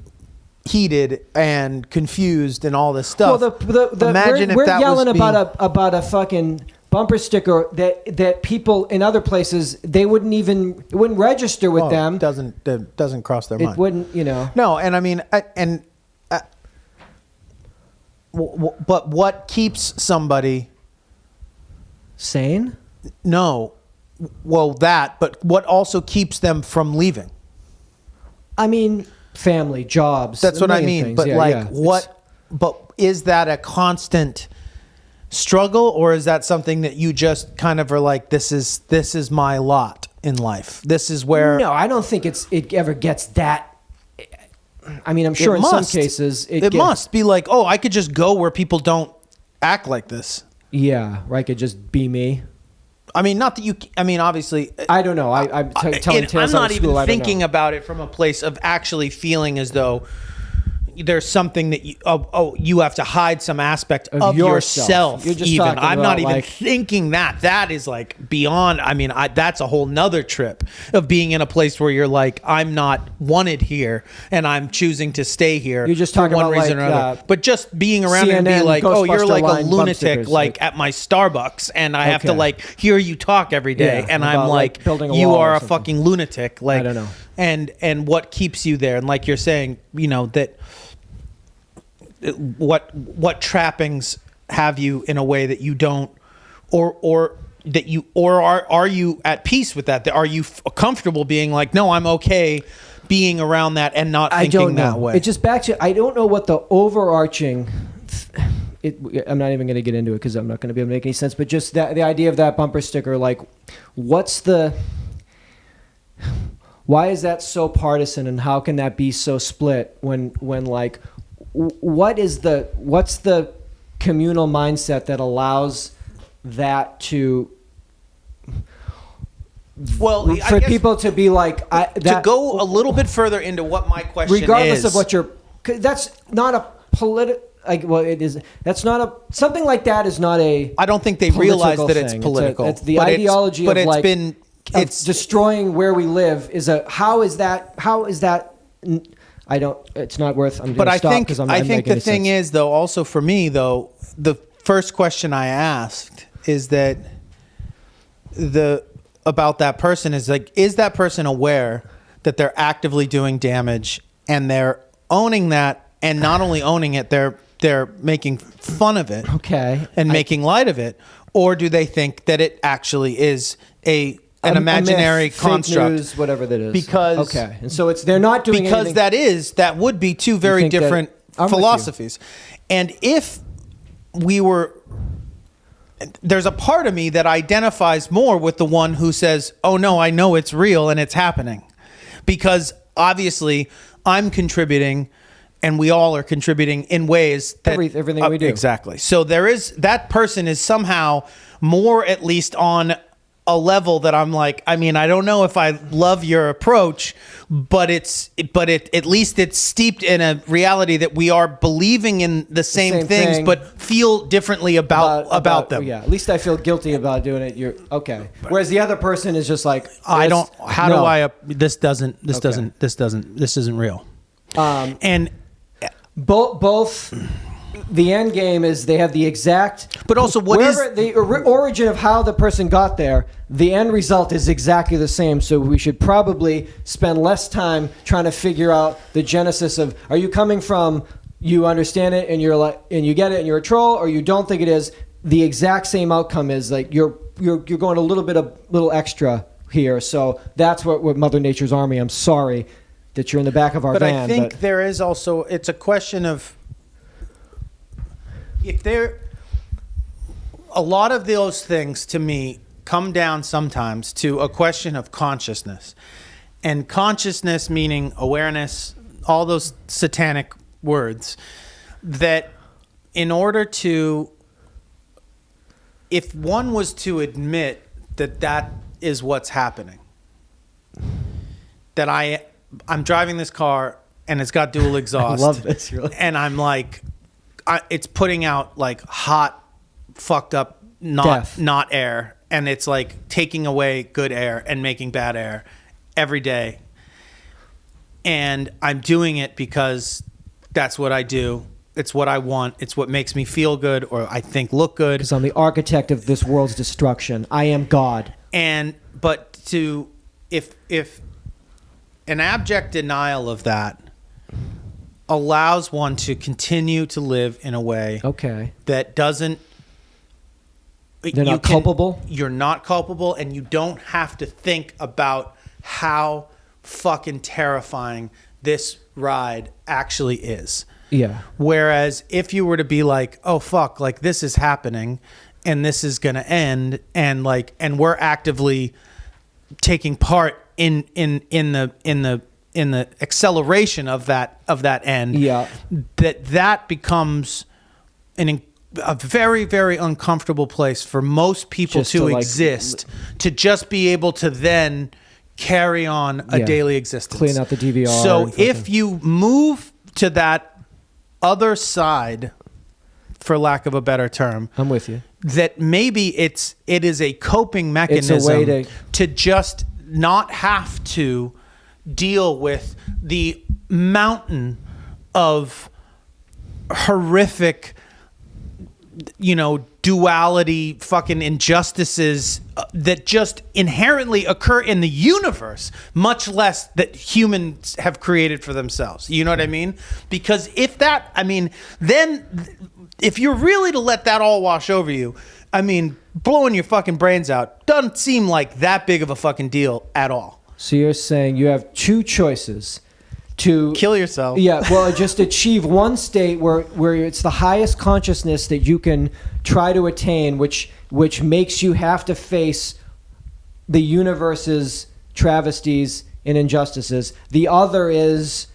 heated and confused and all this stuff. Well, imagine we're if that yelling was about a fucking bumper sticker that people in other places, it wouldn't register with them. It doesn't cross their mind. It wouldn't, No, and I mean, but what keeps somebody sane? No. Well, but what also keeps them from leaving? I mean, family, jobs. That's what I mean. Things. But what? But is that a constant struggle, or is that something that you just kind of are like, this is my lot in life? This is where. No, I don't think it ever gets that. I mean, I'm sure in some cases it must be like, oh, I could just go where people don't act like this. Yeah, or I could just be me. I mean, not that you. I mean, obviously, I don't know. I'm telling tales. I'm not even school, thinking about it from a place of actually feeling as though there's something that you have to hide some aspect of yourself. You're just even I'm not even like, thinking that is like beyond. I mean, that's a whole nother trip of being in a place where you're like, I'm not wanted here and I'm choosing to stay here. You're just talking for one about reason like, or another. But just being around CNN, and be like, oh, you're like a lunatic, like at my Starbucks, and I have to like hear you talk every day, and I'm like you are a fucking lunatic. Like, I don't know. And what keeps you there? And like you're saying, that. What trappings have you in a way that you don't, or are you at peace with that? Are you comfortable being like, no, I'm okay being around that and not thinking that way? It's just back to, I don't know what the overarching. I'm not even going to get into it because I'm not going to be able to make any sense. But just the idea of that bumper sticker, like, why is that so partisan, and how can that be so split when like. What's the communal mindset that allows that to Well, I for guess people to be like to go a little bit further into what my question regardless is. of what you're, 'cause that's not a political, like, well, it is, that's not a, something like that is not a, I don't think they realize that it's thing. political. It's the but ideology but of it's like been of it's destroying where we live is a, how is that I don't, it's not worth, I'm but gonna I stop think 'cause I'm I not think making the any thing sense. is, though, also for me, though, the first question I asked is that about that person is like, is that person aware that they're actively doing damage and they're owning that, and not only owning it, they're making fun of it, Okay. and making light of it, or do they think that it actually is an imaginary myth, construct, fake news, whatever that is. because okay, and so it's, they're not doing because anything. that would be two very think that- different I'm with you. philosophies. And if we were, there's a part of me that identifies more with the one who says, oh no, I know it's real and it's happening, because obviously I'm contributing and we all are contributing in ways that Everything we do. Exactly. So there is, that person is somehow more, at least on a level that I'm like, I mean, I don't know if I love your approach, but at least it's steeped in a reality that we are believing in the same things, thing. but feel differently about them. Yeah, at least I feel guilty about doing it. You're okay. Whereas the other person is just like, I don't, how no. do I, this isn't real. And Both the end game is they have the exact, But also, what is- the origin of how the person got there? The end result is exactly the same. So we should probably spend less time trying to figure out the genesis of, are you coming from, you understand it and you're like, and you get it and you're a troll, or you don't think it is. The exact same outcome is like you're going a little extra here. So that's what Mother Nature's army. I'm sorry that you're in the back of our But van. I think there is also, it's a question of, if there, a lot of those things to me come down sometimes to a question of consciousness. And consciousness meaning awareness, all those satanic words, that in order to, if one was to admit that that is what's happening, that I'm driving this car and it's got dual exhaust. I love this. Really. And I'm like, it's putting out like hot, fucked up, not air. And it's like taking away good air and making bad air every day. And I'm doing it because that's what I do. It's what I want. It's what makes me feel good, or I think look good. Because I'm the architect of this world's destruction. I am God. But if an abject denial of that allows one to continue to live in a way that doesn't, they're not culpable. You're not culpable, and you don't have to think about how fucking terrifying this ride actually is. Yeah. Whereas if you were to be like, oh fuck, like this is happening and this is going to end, and we're actively taking part in the acceleration of that end. Yeah. That becomes a very, very uncomfortable place for most people Just to to, exist, to just be able to then carry on a daily existence. Clean out the DVR. So if you move to that other side, for lack of a better term, I'm with you. that maybe it is a coping mechanism It's a way to just not have to deal with the mountain of horrific, duality, fucking injustices that just inherently occur in the universe, much less that humans have created for themselves. You know what I mean? Because then if you're really to let that all wash over you, blowing your fucking brains out doesn't seem like that big of a fucking deal at all. So you're saying you have two choices: to Kill yourself. Yeah, well, just achieve one state where it's the highest consciousness that you can try to attain, which makes you have to face the universe's travesties and injustices. The other is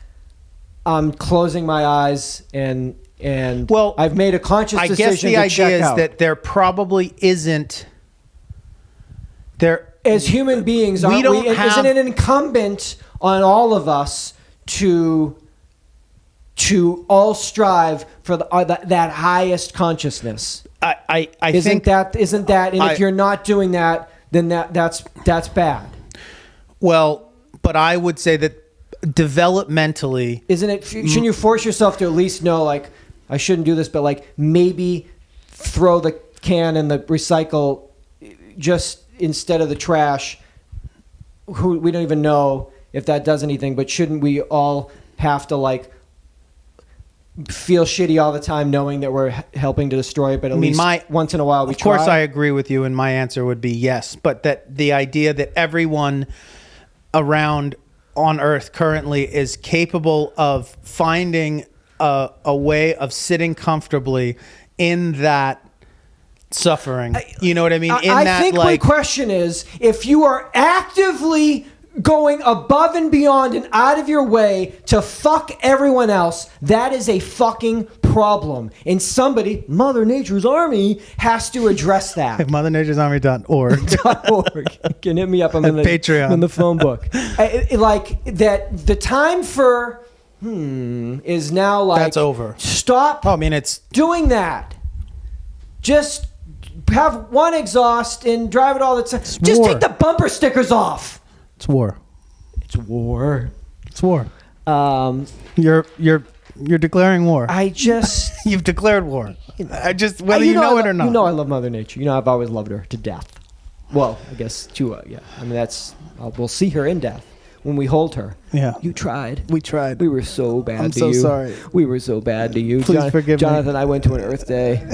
I'm closing my eyes and and Well, I've made a conscious I decision guess the to idea check is out. that there probably isn't there. As human beings, We aren't don't we? have- Isn't it incumbent on all of us to all strive for that highest consciousness? I Isn't think that? And I- if you're not doing that, then that's bad. well, but I would say that developmentally, Isn't it? Shouldn't you force yourself to at least know, like, I shouldn't do this, but like maybe throw the can in the recycle just instead of the trash? We don't even know if that does anything, but shouldn't we all have to like feel shitty all the time knowing that we're helping to destroy it, but at least once in a while we of course try? I agree with you, and my answer would be yes. But that the idea that everyone around on Earth currently is capable of finding a way of sitting comfortably in that suffering. You know what I mean? I think my question is, if you are actively going above and beyond and out of your way to fuck everyone else, that is a fucking problem. And somebody, Mother Nature's Army, has to address that. MotherNature'sArmy.org. .org. You can hit me up. I'm in the Patreon. I'm in the phone book. Like that, the time for is now. Like, That's over. Stop. Oh, I mean, it's doing that. Just have one exhaust and drive it all the time. Just war. take the bumper stickers off. It's war. It's war. It's war. Um, You're declaring war. I just You've declared war. I just whether you know it or not. You know I love Mother Nature. You know I've always loved her to death. Well, I guess yeah. I mean we'll see her in death when we hold her. Yeah. You tried. We tried. We were so bad I'm to so you. sorry. We were so bad to you. Please forgive me. Jonathan and I went to an Earth Day.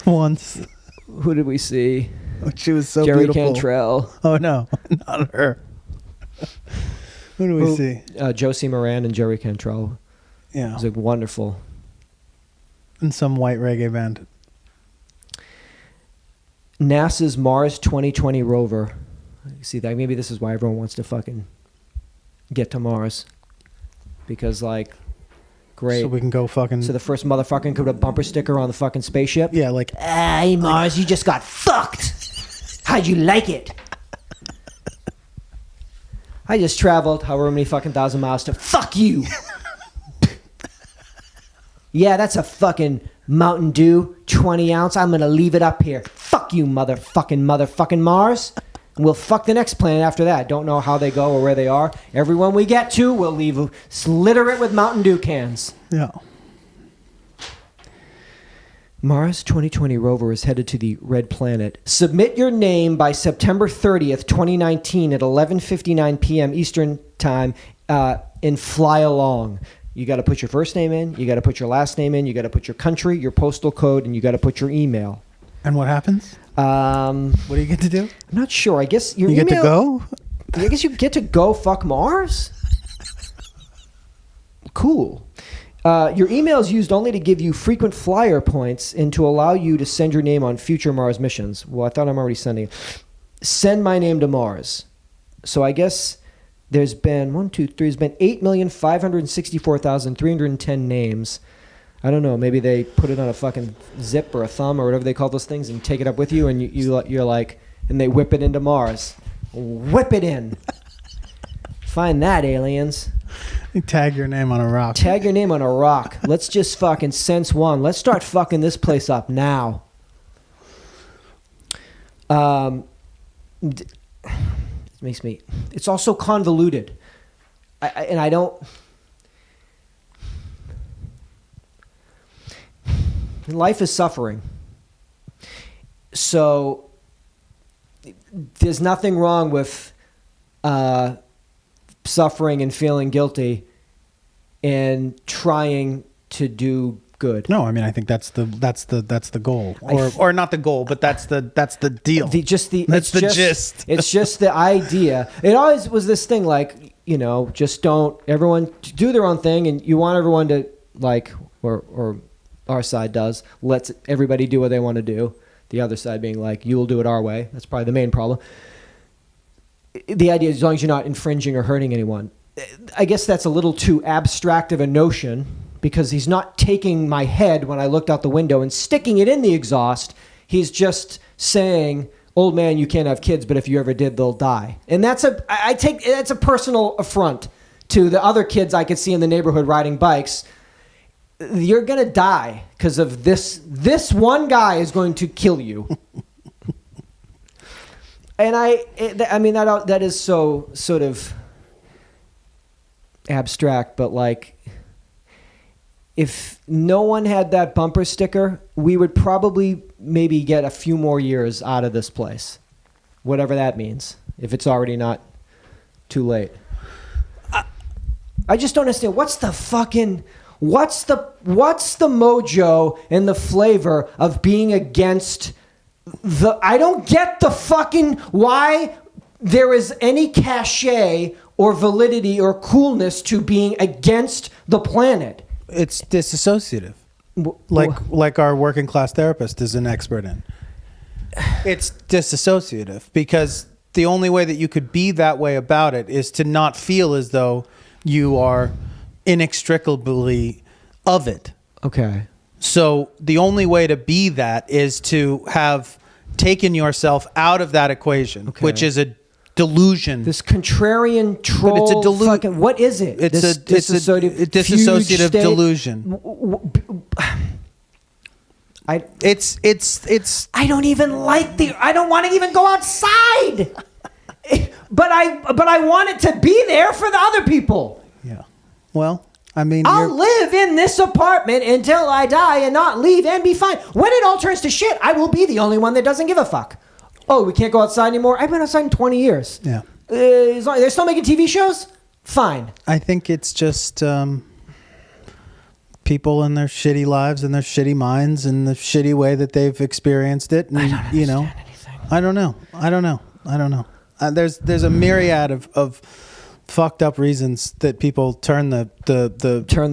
Once. Who did we see? She was so Jerry beautiful. Cantrell. Oh no, not her. Who do we see? Josie Moran and Jerry Cantrell. Yeah. It was like wonderful. In some white reggae band. NASA's Mars 2020 rover. You see that? Maybe this is why everyone wants to fucking get to Mars. Because, like, great. So we can go fucking. So the first motherfucker can put a bumper sticker on the fucking spaceship? Yeah, like. Hey, Mars, you just got fucked. How'd you like it? I just traveled however many fucking thousand miles to fuck you. Yeah, that's a fucking Mountain Dew, 20 ounce. I'm going to leave it up here. Fuck you, motherfucking Mars. And we'll fuck the next planet after that. Don't know how they go or where they are. Everyone we get to, we'll litter it with Mountain Dew cans. Yeah. Mars 2020 rover is headed to the red planet. Submit your name by September 30th, 2019 at 11:59 p.m. Eastern Time and fly along. You got to put your first name in, you got to put your last name in, you got to put your country, your postal code, and you got to put your email. And what happens? What do you get to do? I'm not sure. I guess your You email, get to go? I guess you get to go fuck Mars? Cool. Your email is used only to give you frequent flyer points and to allow you to send your name on future Mars missions. Well, I thought I'm already sending it. Send my name to Mars. So I guess there's been 8,564,310 names. I don't know. Maybe they put it on a fucking zip or a thumb or whatever they call those things and take it up with you, and you're like, and they whip it into Mars. Whip it in. Find that, aliens. You tag your name on a rock. Tag your name on a rock. Let's just fucking sense one. Let's start fucking this place up now. It makes me. It's also convoluted, and I don't. Life is suffering. So there's nothing wrong with suffering and feeling guilty and trying to do good. No, I mean I think that's the goal, or not the goal, but that's the deal. That's the gist. It's just the idea. It always was this thing, like, you know, just don't everyone do their own thing, and you want everyone to, like, or our side does. Let's everybody do what they want to do. The other side being like, you will do it our way. That's probably the main problem. The idea is, as long as you're not infringing or hurting anyone. I guess that's a little too abstract of a notion, because he's not taking my head when I looked out the window and sticking it in the exhaust. He's just saying, old man, you can't have kids, but if you ever did, they'll die. And that's a personal affront to the other kids I could see in the neighborhood riding bikes. You're going to die because of this. This one guy is going to kill you. And I mean, that is so sort of abstract, but like, if no one had that bumper sticker, we would probably maybe get a few more years out of this place, whatever that means, if it's already not too late. I just don't understand. What's the mojo and the flavor of being against I don't get the fucking why there is any cachet or validity or coolness to being against the planet. It's disassociative, like our working class therapist is an expert in. It's disassociative because the only way that you could be that way about it is to not feel as though you are inextricably of it. Okay. So the only way to be that is to have taken yourself out of that equation, which is a delusion. This contrarian troll. But it's a delusion. What is it? It's a dissociative delusion. It's. I don't even like I don't want to even go outside. But I want it to be there for the other people. Yeah. Well, I mean, I'll live in this apartment until I die and not leave and be fine. When it all turns to shit, I will be the only one that doesn't give a fuck. Oh, we can't go outside anymore? I've been outside in 20 years. Yeah. They're still making TV shows? Fine. I think it's just people and their shitty lives and their shitty minds and the shitty way that they've experienced it. And, I don't understand anything. I don't know. There's a myriad of fucked up reasons that people turn the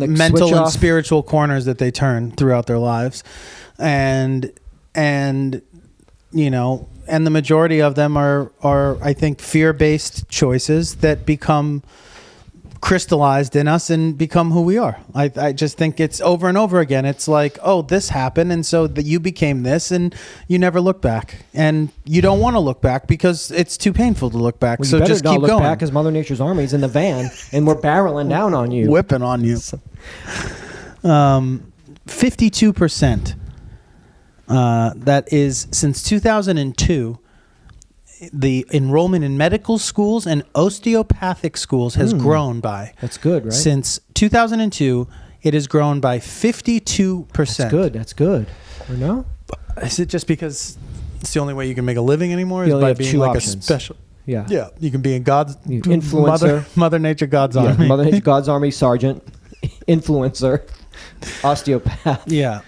mental and spiritual corners that they turn throughout their lives, and the majority of them are I think fear-based choices that become crystallized in us and become who we are. I just think it's over and over again. It's like, oh, this happened, and so that you became this, and you never look back, and you don't want to look back because it's too painful to look back. Well, so you just better keep not look going. back because Mother Nature's army's in the van, and we're barreling down on you, whipping on you. 52%. That is since 2002. The enrollment in medical schools and osteopathic schools has grown by. That's good, right? Since 2002, it has grown by 52%. That's good. Or no? Is it just because it's the only way you can make a living anymore? You is only by have being two like options. a special. Yeah. Yeah. You can be in God's influencer. Mother Nature, God's army. Mother Nature, God's army, sergeant, influencer, osteopath. Yeah.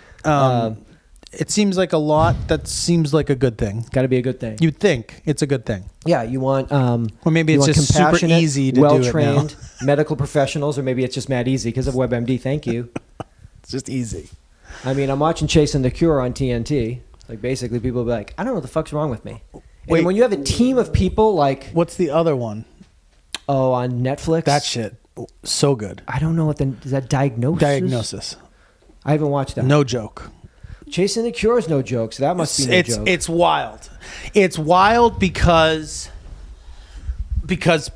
It seems like a lot. That seems like a good thing. It's got to be a good thing. You'd think it's a good thing. Yeah, you want. Or maybe it's just super easy to do it now. Well-trained medical professionals, or maybe it's just mad easy because of WebMD. Thank you. It's just easy. I mean, I'm watching Chasing the Cure on TNT. Like, basically, people will be like, I don't know what the fuck's wrong with me. Wait, and when you have a team of people like... What's the other one? Oh, on Netflix? That shit. So good. I don't know what is that Diagnosis? I haven't watched that. No joke. Chasing the Cure is no joke, so that must be no joke. It's wild. It's wild because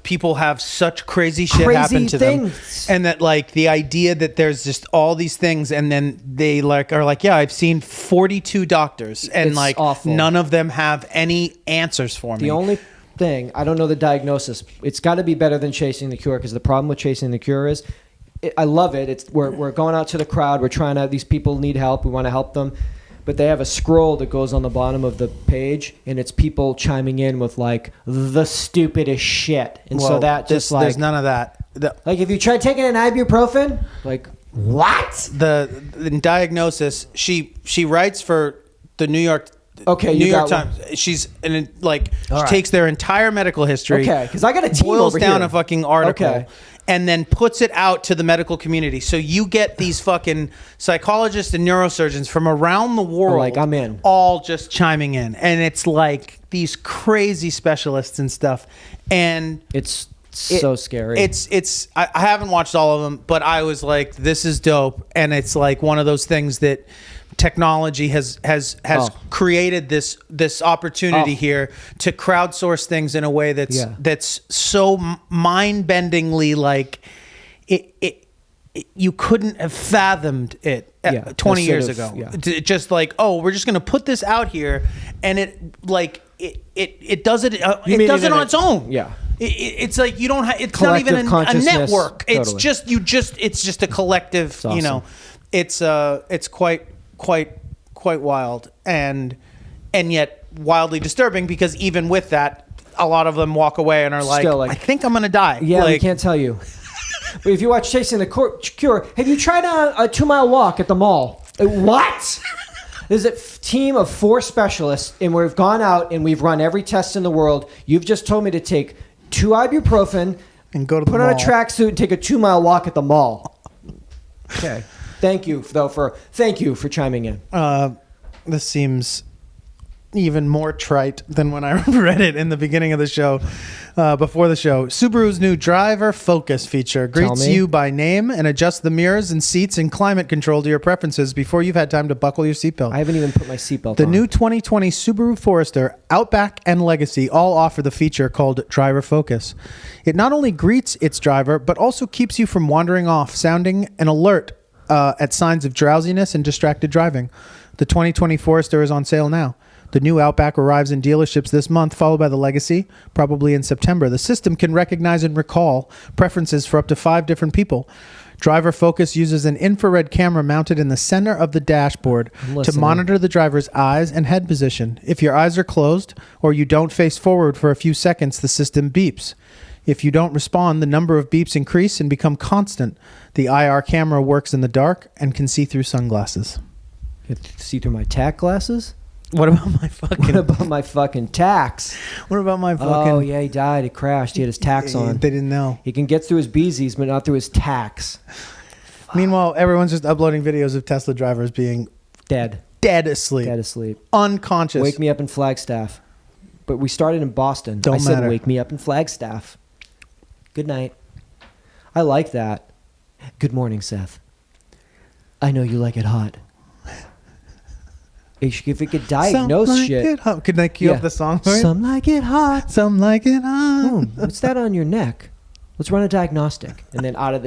people have such crazy shit happen to them, and that like the idea that there's just all these things, and then they are like, yeah, I've seen 42 doctors, and It's like awful. none of them have any answers for me. The only thing, I don't know the diagnosis. It's got to be better than Chasing the Cure, because the problem with Chasing the Cure is, I love it. We're going out to the crowd. We're trying to. These people need help. We want to help them, but they have a scroll that goes on the bottom of the page, and it's people chiming in with like the stupidest shit. And so that just like there's none of that. Like if you try taking an ibuprofen, like what? The Diagnosis. She writes for the New York. Okay, New you York got Times. She's and she right. takes their entire medical history. Okay, because I got a team boils over down here. a fucking article. Okay. And then puts it out to the medical community. So you get these fucking psychologists and neurosurgeons from around the world, like, I'm in. all just chiming in. And it's like these crazy specialists and stuff. And It's so scary. It's I haven't watched all of them, but I was like, this is dope, and it's like one of those things that technology has created this opportunity here to crowdsource things in a way that's so mind-bendingly like it you couldn't have fathomed it 20 years ago. Just like, oh, we're just going to put this out here, and it does it. It does it on its own. Yeah. It's like you don't have. It's Collective not even a network. It's Totally. It's just a collective. It's awesome. You know, it's quite wild and yet wildly disturbing, because even with that, a lot of them walk away and are like, I think I'm gonna die. Yeah, like, we can't tell you. But if you watch Chasing the Cure, have you tried a 2-mile walk at the mall? What? There's a team of 4 specialists, and we've gone out and we've run every test in the world. You've just told me to take 2 ibuprofen and go to the put mall. on a tracksuit and take a 2-mile walk at the mall. Okay. Thank you for chiming in. This seems even more trite than when I read it in the beginning of the show, before the show. Subaru's new Driver Focus feature greets you by name and adjusts the mirrors and seats and climate control to your preferences before you've had time to buckle your seatbelt. I haven't even put my seatbelt on. The new 2020 Subaru Forester, Outback, and Legacy all offer the feature called Driver Focus. It not only greets its driver, but also keeps you from wandering off, sounding an alert at signs of drowsiness and distracted driving. The 2020 Forester is on sale now. The new Outback arrives in dealerships this month, followed by the Legacy, probably in September. The system can recognize and recall preferences for up to 5 different people. Driver Focus uses an infrared camera mounted in the center of the dashboard to monitor the driver's eyes and head position. If your eyes are closed or you don't face forward for a few seconds, the system beeps. If you don't respond, the number of beeps increase and become constant. The IR camera works in the dark and can see through sunglasses. You have to see through my tack glasses? What about my fucking? What about my fucking tacks? What about my fucking? Oh yeah, he died. He crashed. He had his tacks on. They didn't know. He can get through his beezies, but not through his tacks. Meanwhile, everyone's just uploading videos of Tesla drivers being Dead asleep, unconscious. Wake me up in Flagstaff. But we started in Boston. Don't I said, matter. wake me up in Flagstaff. Good night. I like that. Good morning, Seth. I know you like it hot. If it could diagnose Some like shit. It hot. Could they cue up the song for you? Some like it hot. Some like it hot. What's that on your neck? Let's run a diagnostic. And then out of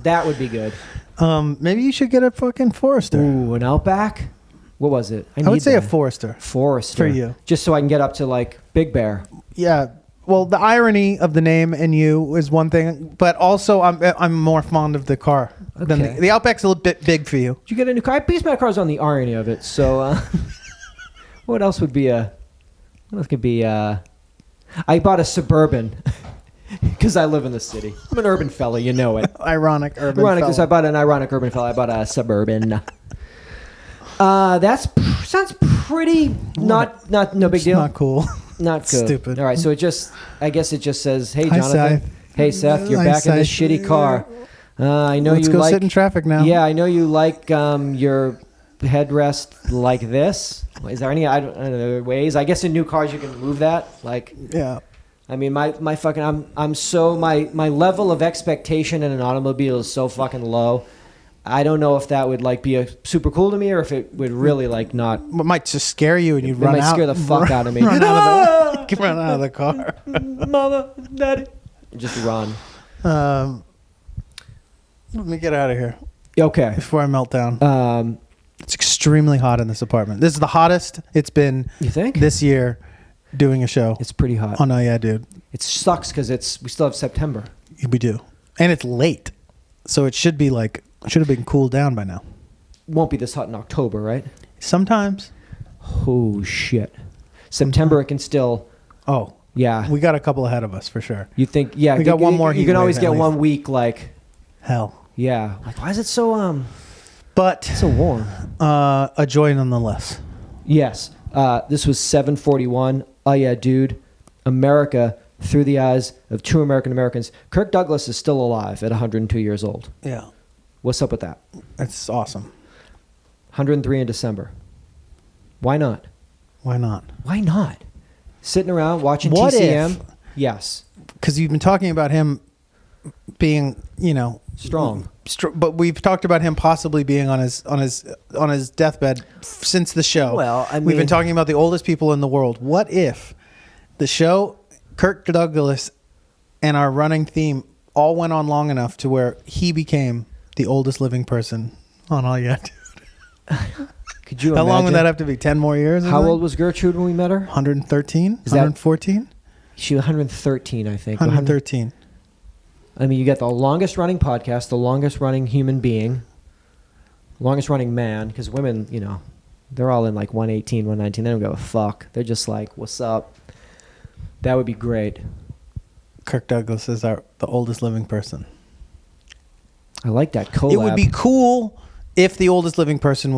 that would be good. Maybe you should get a fucking Forester. Ooh, an Outback? What was it? I would say a Forester. Forester. For you. Just so I can get up to like Big Bear. Yeah. Well, the irony of the name and you is one thing, but also I'm more fond of the car than Okay. the Outback's a little bit big for you. Did you get a new car? I based my cars on the irony of it. So, what else would be a? What else could be? I bought a Suburban because I live in the city. I'm an urban fella, you know it. Ironic urban. Ironic, because I fella. bought an ironic urban fella. I bought a Suburban. Sounds pretty not no big It's deal. Not cool. Not good. Stupid. All right, so I guess it just says, "Hey, Hi, Jonathan. Seth. Hey, Seth, you're Hi, back in this Seth. shitty car. I know Let's you go like. sit in traffic now. Yeah, I know you like your headrest like this. Is there any other ways? I guess in new cars you can move that. Like, Yeah. I mean, my fucking I'm so my level of expectation in an automobile is so fucking low. I don't know if that would like be super cool to me, or if it would really like not. It might just scare you and you'd It run might out. scare the fuck out of me. Run out of the car. Mama, daddy, just run. Let me get out of here Okay. before I melt down. It's extremely hot in this apartment. This is the hottest it's been You think? this year doing a show It's pretty hot. on UhhYeahDude. It sucks because we still have September. We do. And it's late. So it should have been cooled down by now. Won't be this hot in October, right? Sometimes. Oh shit. September it can still. Oh, Yeah. we got a couple ahead of us for sure. You think? Yeah. We got one more You heat can always wave, get at least. 1 week. Like. Hell. Yeah. Like, why is it so But so warm? a joy nonetheless. Yes. This was 741. Oh yeah, dude. America through the eyes of 2 Americans. Kirk Douglas is still alive at 102 years old. Yeah. What's up with that? That's awesome. 103 in December. Why not? Why not? Why not? Sitting around watching What TCM. if Yes. Because you've been talking about him being, Strong. But we've talked about him possibly being on his deathbed since the show. Well, I we've mean- been talking about the oldest people in the world. What if the show, Kirk Douglas, and our running theme all went on long enough to where he became the oldest living person on All Yeah Dude? Could you How imagine? long would that have to be? 10 more years? How old was Gertrude when we met her? 113? Is that- 114? She was 113, I think. 113. I mean, you got the longest running podcast, the longest running human being, longest running man, because women, they're all in like 118, 119. They don't give a fuck. They're just like, what's up? That would be great. Kirk Douglas is the oldest living person. I like that collab. It would be cool if the oldest living person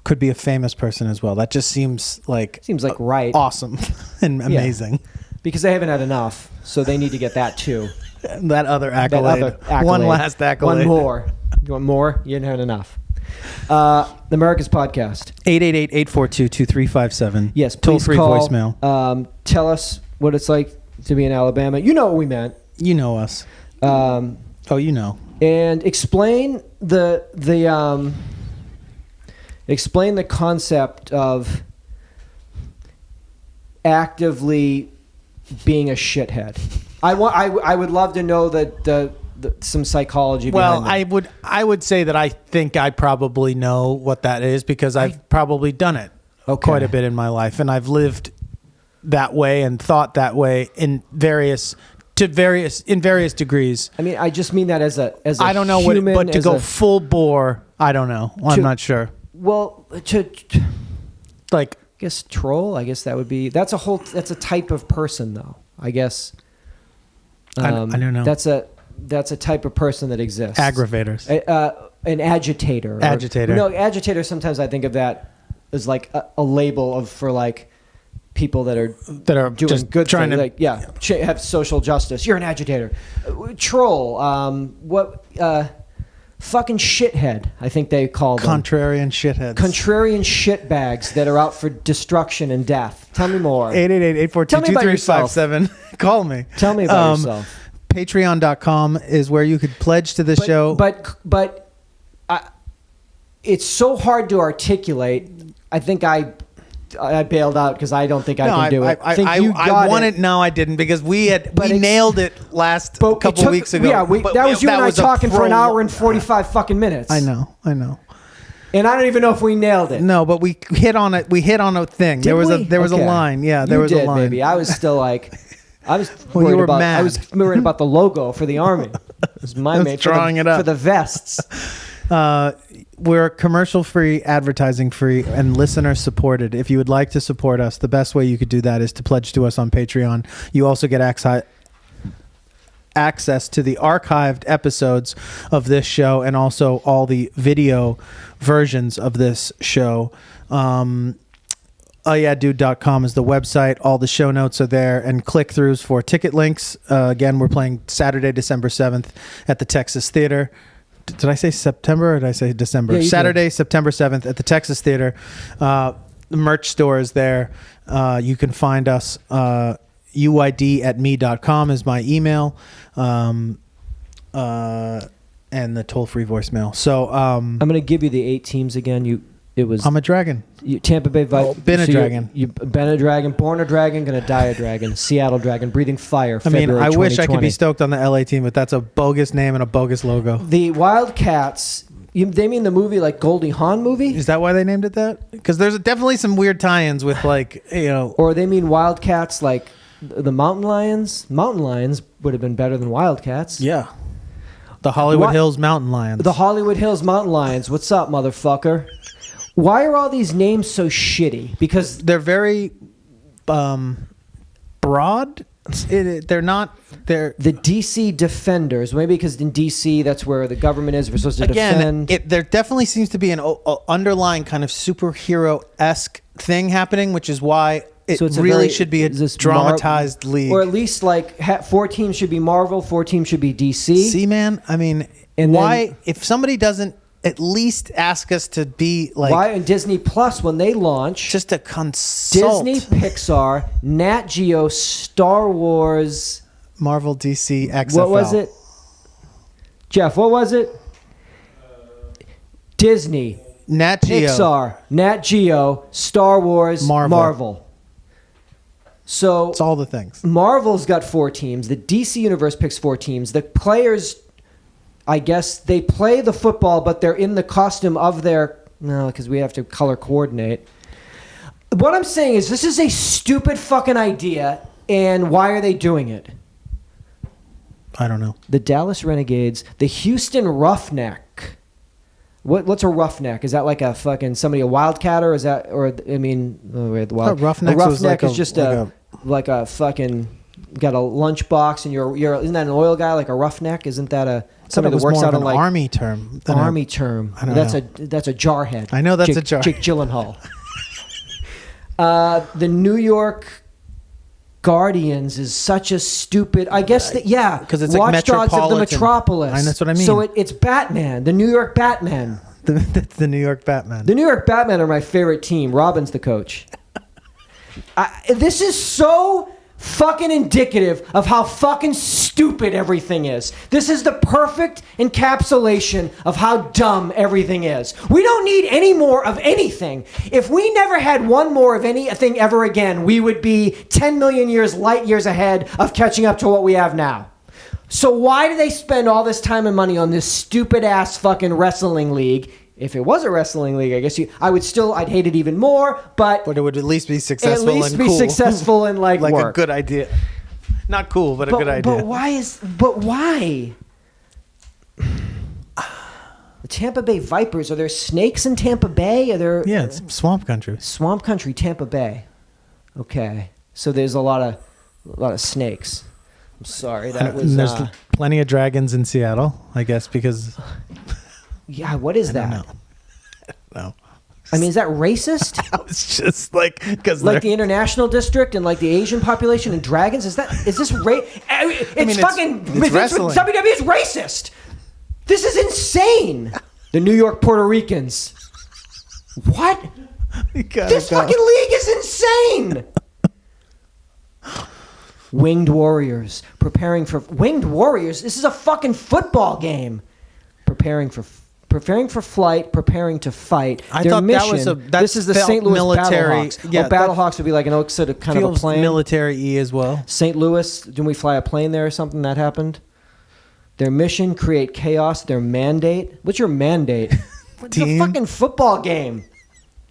could be a famous person as well. That just seems like right. awesome and amazing. Because they haven't had enough, so they need to get that too. That other accolade. One last accolade. One more. You want more? You didn't have enough. The America's Podcast. 888-842-2357. Yes, please Toll-free call. voicemail. Tell us what it's like to be in Alabama. You know what we meant. You know us. You know. And explain explain the concept of actively being a shithead. I would love to know the some psychology behind that. Well, I would say that I think I probably know what that is because I've probably done it quite a bit in my life, and I've lived that way and thought that way in various degrees. I mean, I just mean that as a I don't know human, but to go full bore, I don't know. I'm not sure. Well, Like, I guess troll. I guess that's a type of person, though. I guess. I don't know. That's a type of person that exists. Aggravators. An agitator. Agitator. Agitator. Sometimes I think of that as like a label for like people that are doing just good trying things. to Have social justice. You're an agitator. Troll. Fucking shithead. I think they call them. Contrarian shitheads. Contrarian shitbags that are out for destruction and death. Tell me more. 888-842-2357. Call me. Tell me about yourself. Patreon.com is where you could pledge to the show. But it's so hard to articulate. I think I bailed out because I don't think I can do it. I wanted. No, I didn't because we nailed it last couple weeks ago. Yeah, that was you and I talking for an hour and 45 fucking minutes. I know. And I don't even know if we nailed it. No, but we hit on it. We hit on a thing. There was a line. Yeah, there was a line. Maybe I was still like. I was Well, worried you were about. mad. I was worried about the logo for the army. It was my mate drawing it up for the vests. We're commercial free, advertising free, and listener supported. If you would like to support us, the best way you could do that is to pledge to us on Patreon. You also get access to the archived episodes of this show and also all the video versions of this show. UhhYeahDude.com is the website. All the show notes are there and click-throughs for ticket links. Again, we're playing Saturday, December 7th at the Texas Theater. Did I say September or did I say December? Yeah, Saturday, September 7th at the Texas Theater. The merch store is there. You can find us. UID@me.com is my email. And the toll-free voicemail. So I'm going to give you the 8 teams again. I'm a dragon. Tampa Bay been a dragon. You've been a dragon, born a dragon, gonna die a dragon. Seattle Dragon, breathing fire. I mean, I wish I could be 2020. stoked on the LA team, but that's a bogus name and a bogus logo. The Wildcats. They mean the movie like Goldie Hawn movie? Is that why they named it that? Because there's definitely some weird tie-ins with Or they mean Wildcats like the Mountain Lions? Mountain Lions would have been better than Wildcats. Yeah. The Hollywood Hills Mountain Lions. The Hollywood Hills Mountain Lions. What's up, motherfucker? Why are all these names so shitty? Because they're very broad. They're not. They're the DC Defenders. Maybe because in DC that's where the government is. We're supposed to defend. There definitely seems to be an underlying kind of superhero-esque thing happening, which is why it really should be a dramatized league. Or at least like 4 teams should be Marvel, 4 teams should be DC. See, man, I mean, if somebody doesn't at least ask us to be like Why in Disney Plus when they launch just to consult Disney, Pixar, Nat Geo, Star Wars, Marvel, DC, XFL. what was it? Jeff, what was it? Disney, Nat Geo. Pixar, Nat Geo, Star Wars, Marvel. So It's all the things. Marvel's got 4 teams. The DC universe picks 4 teams. The players, I guess, they play the football, but they're in the costume of their... No, because we have to color coordinate. What I'm saying is this is a stupid fucking idea, and why are they doing it? I don't know. The Dallas Renegades, the Houston Roughneck. What's a roughneck? Is that like a fucking somebody a wildcat, or is that, or I mean, oh, wait, the wild Roughnecks a was roughneck like is just like a fucking got a lunchbox, and you're isn't that an oil guy, like a roughneck? Isn't that a somebody that works out on like army term? army term? I don't That's know. that's a jarhead. I know that's Jake, a jar. Jake Gyllenhaal. The New York Guardians is such a stupid. I guess that yeah, 'Cause it's like Watchdogs of the metropolitan. Metropolis. And that's what I mean. So it's Batman, the New York Batman. That's the New York Batman. The New York Batman are my favorite team. Robin's the coach. This is so fucking indicative of how fucking stupid everything is. This is the perfect encapsulation of how dumb everything is. We don't need any more of anything. If we never had one more of anything ever again, we would be 10 million light years ahead of catching up to what we have now. So why do they spend all this time and money on this stupid ass fucking wrestling league? If it was a wrestling league, I guess I'd hate it even more, but But it would at least be successful at least and be cool. successful and like like work. a good idea. Not cool, but a good idea. But why? The Tampa Bay Vipers, are there snakes in Tampa Bay? Are there Yeah, it's swamp country. Swamp Country, Tampa Bay. Okay. So there's a lot of snakes. I'm sorry. That was There's plenty of dragons in Seattle, I guess, because yeah, what is that? no. I mean, is that racist? It's just like because Like the international district and like the Asian population and dragons? Is this it's wrestling. WWE is racist. This is insane. The New York Puerto Ricans. What? This fucking league is insane. Winged Warriors. Winged Warriors? This is a fucking football game. Preparing for flight, preparing to fight. I Their thought mission, that this is the felt St. Louis military. Battlehawks. Yeah, Battlehawks would be like an sort of kind of a feels plane. military-y as well. St. Louis, didn't we fly a plane there or something that happened? Their mission, create chaos. Their mandate. What's your mandate? It's a fucking football game.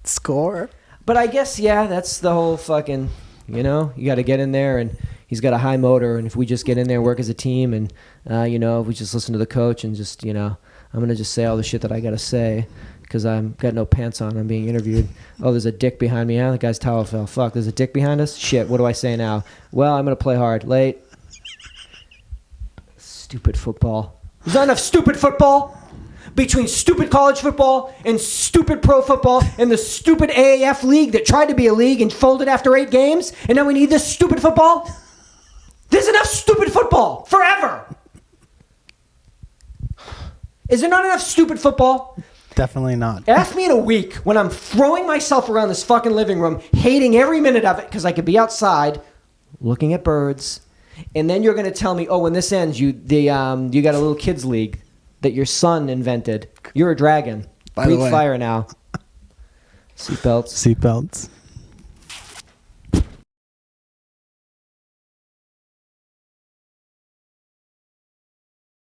Score. But I guess, yeah, that's the whole fucking, you got to get in there, and he's got a high motor, and if we just get in there and work as a team, and, if we just listen to the coach and just, I'm going to just say all the shit that I got to say because I've got no pants on. I'm being interviewed. Oh, there's a dick behind me. The guy's towel fell. Fuck, there's a dick behind us? Shit, what do I say now? Well, I'm going to play hard. Late. Stupid football. There's not enough stupid football between stupid college football and stupid pro football and the stupid AAF league that tried to be a league and folded after 8 games, and now we need this stupid football? There's enough stupid football forever. Is there not enough stupid football? Definitely not. Ask me in a week when I'm throwing myself around this fucking living room, hating every minute of it because I could be outside looking at birds, and then you're going to tell me, oh, when this ends, you got a little kids league that your son invented. You're a dragon. By the Breathe way. fire now. Seatbelts. Seatbelts.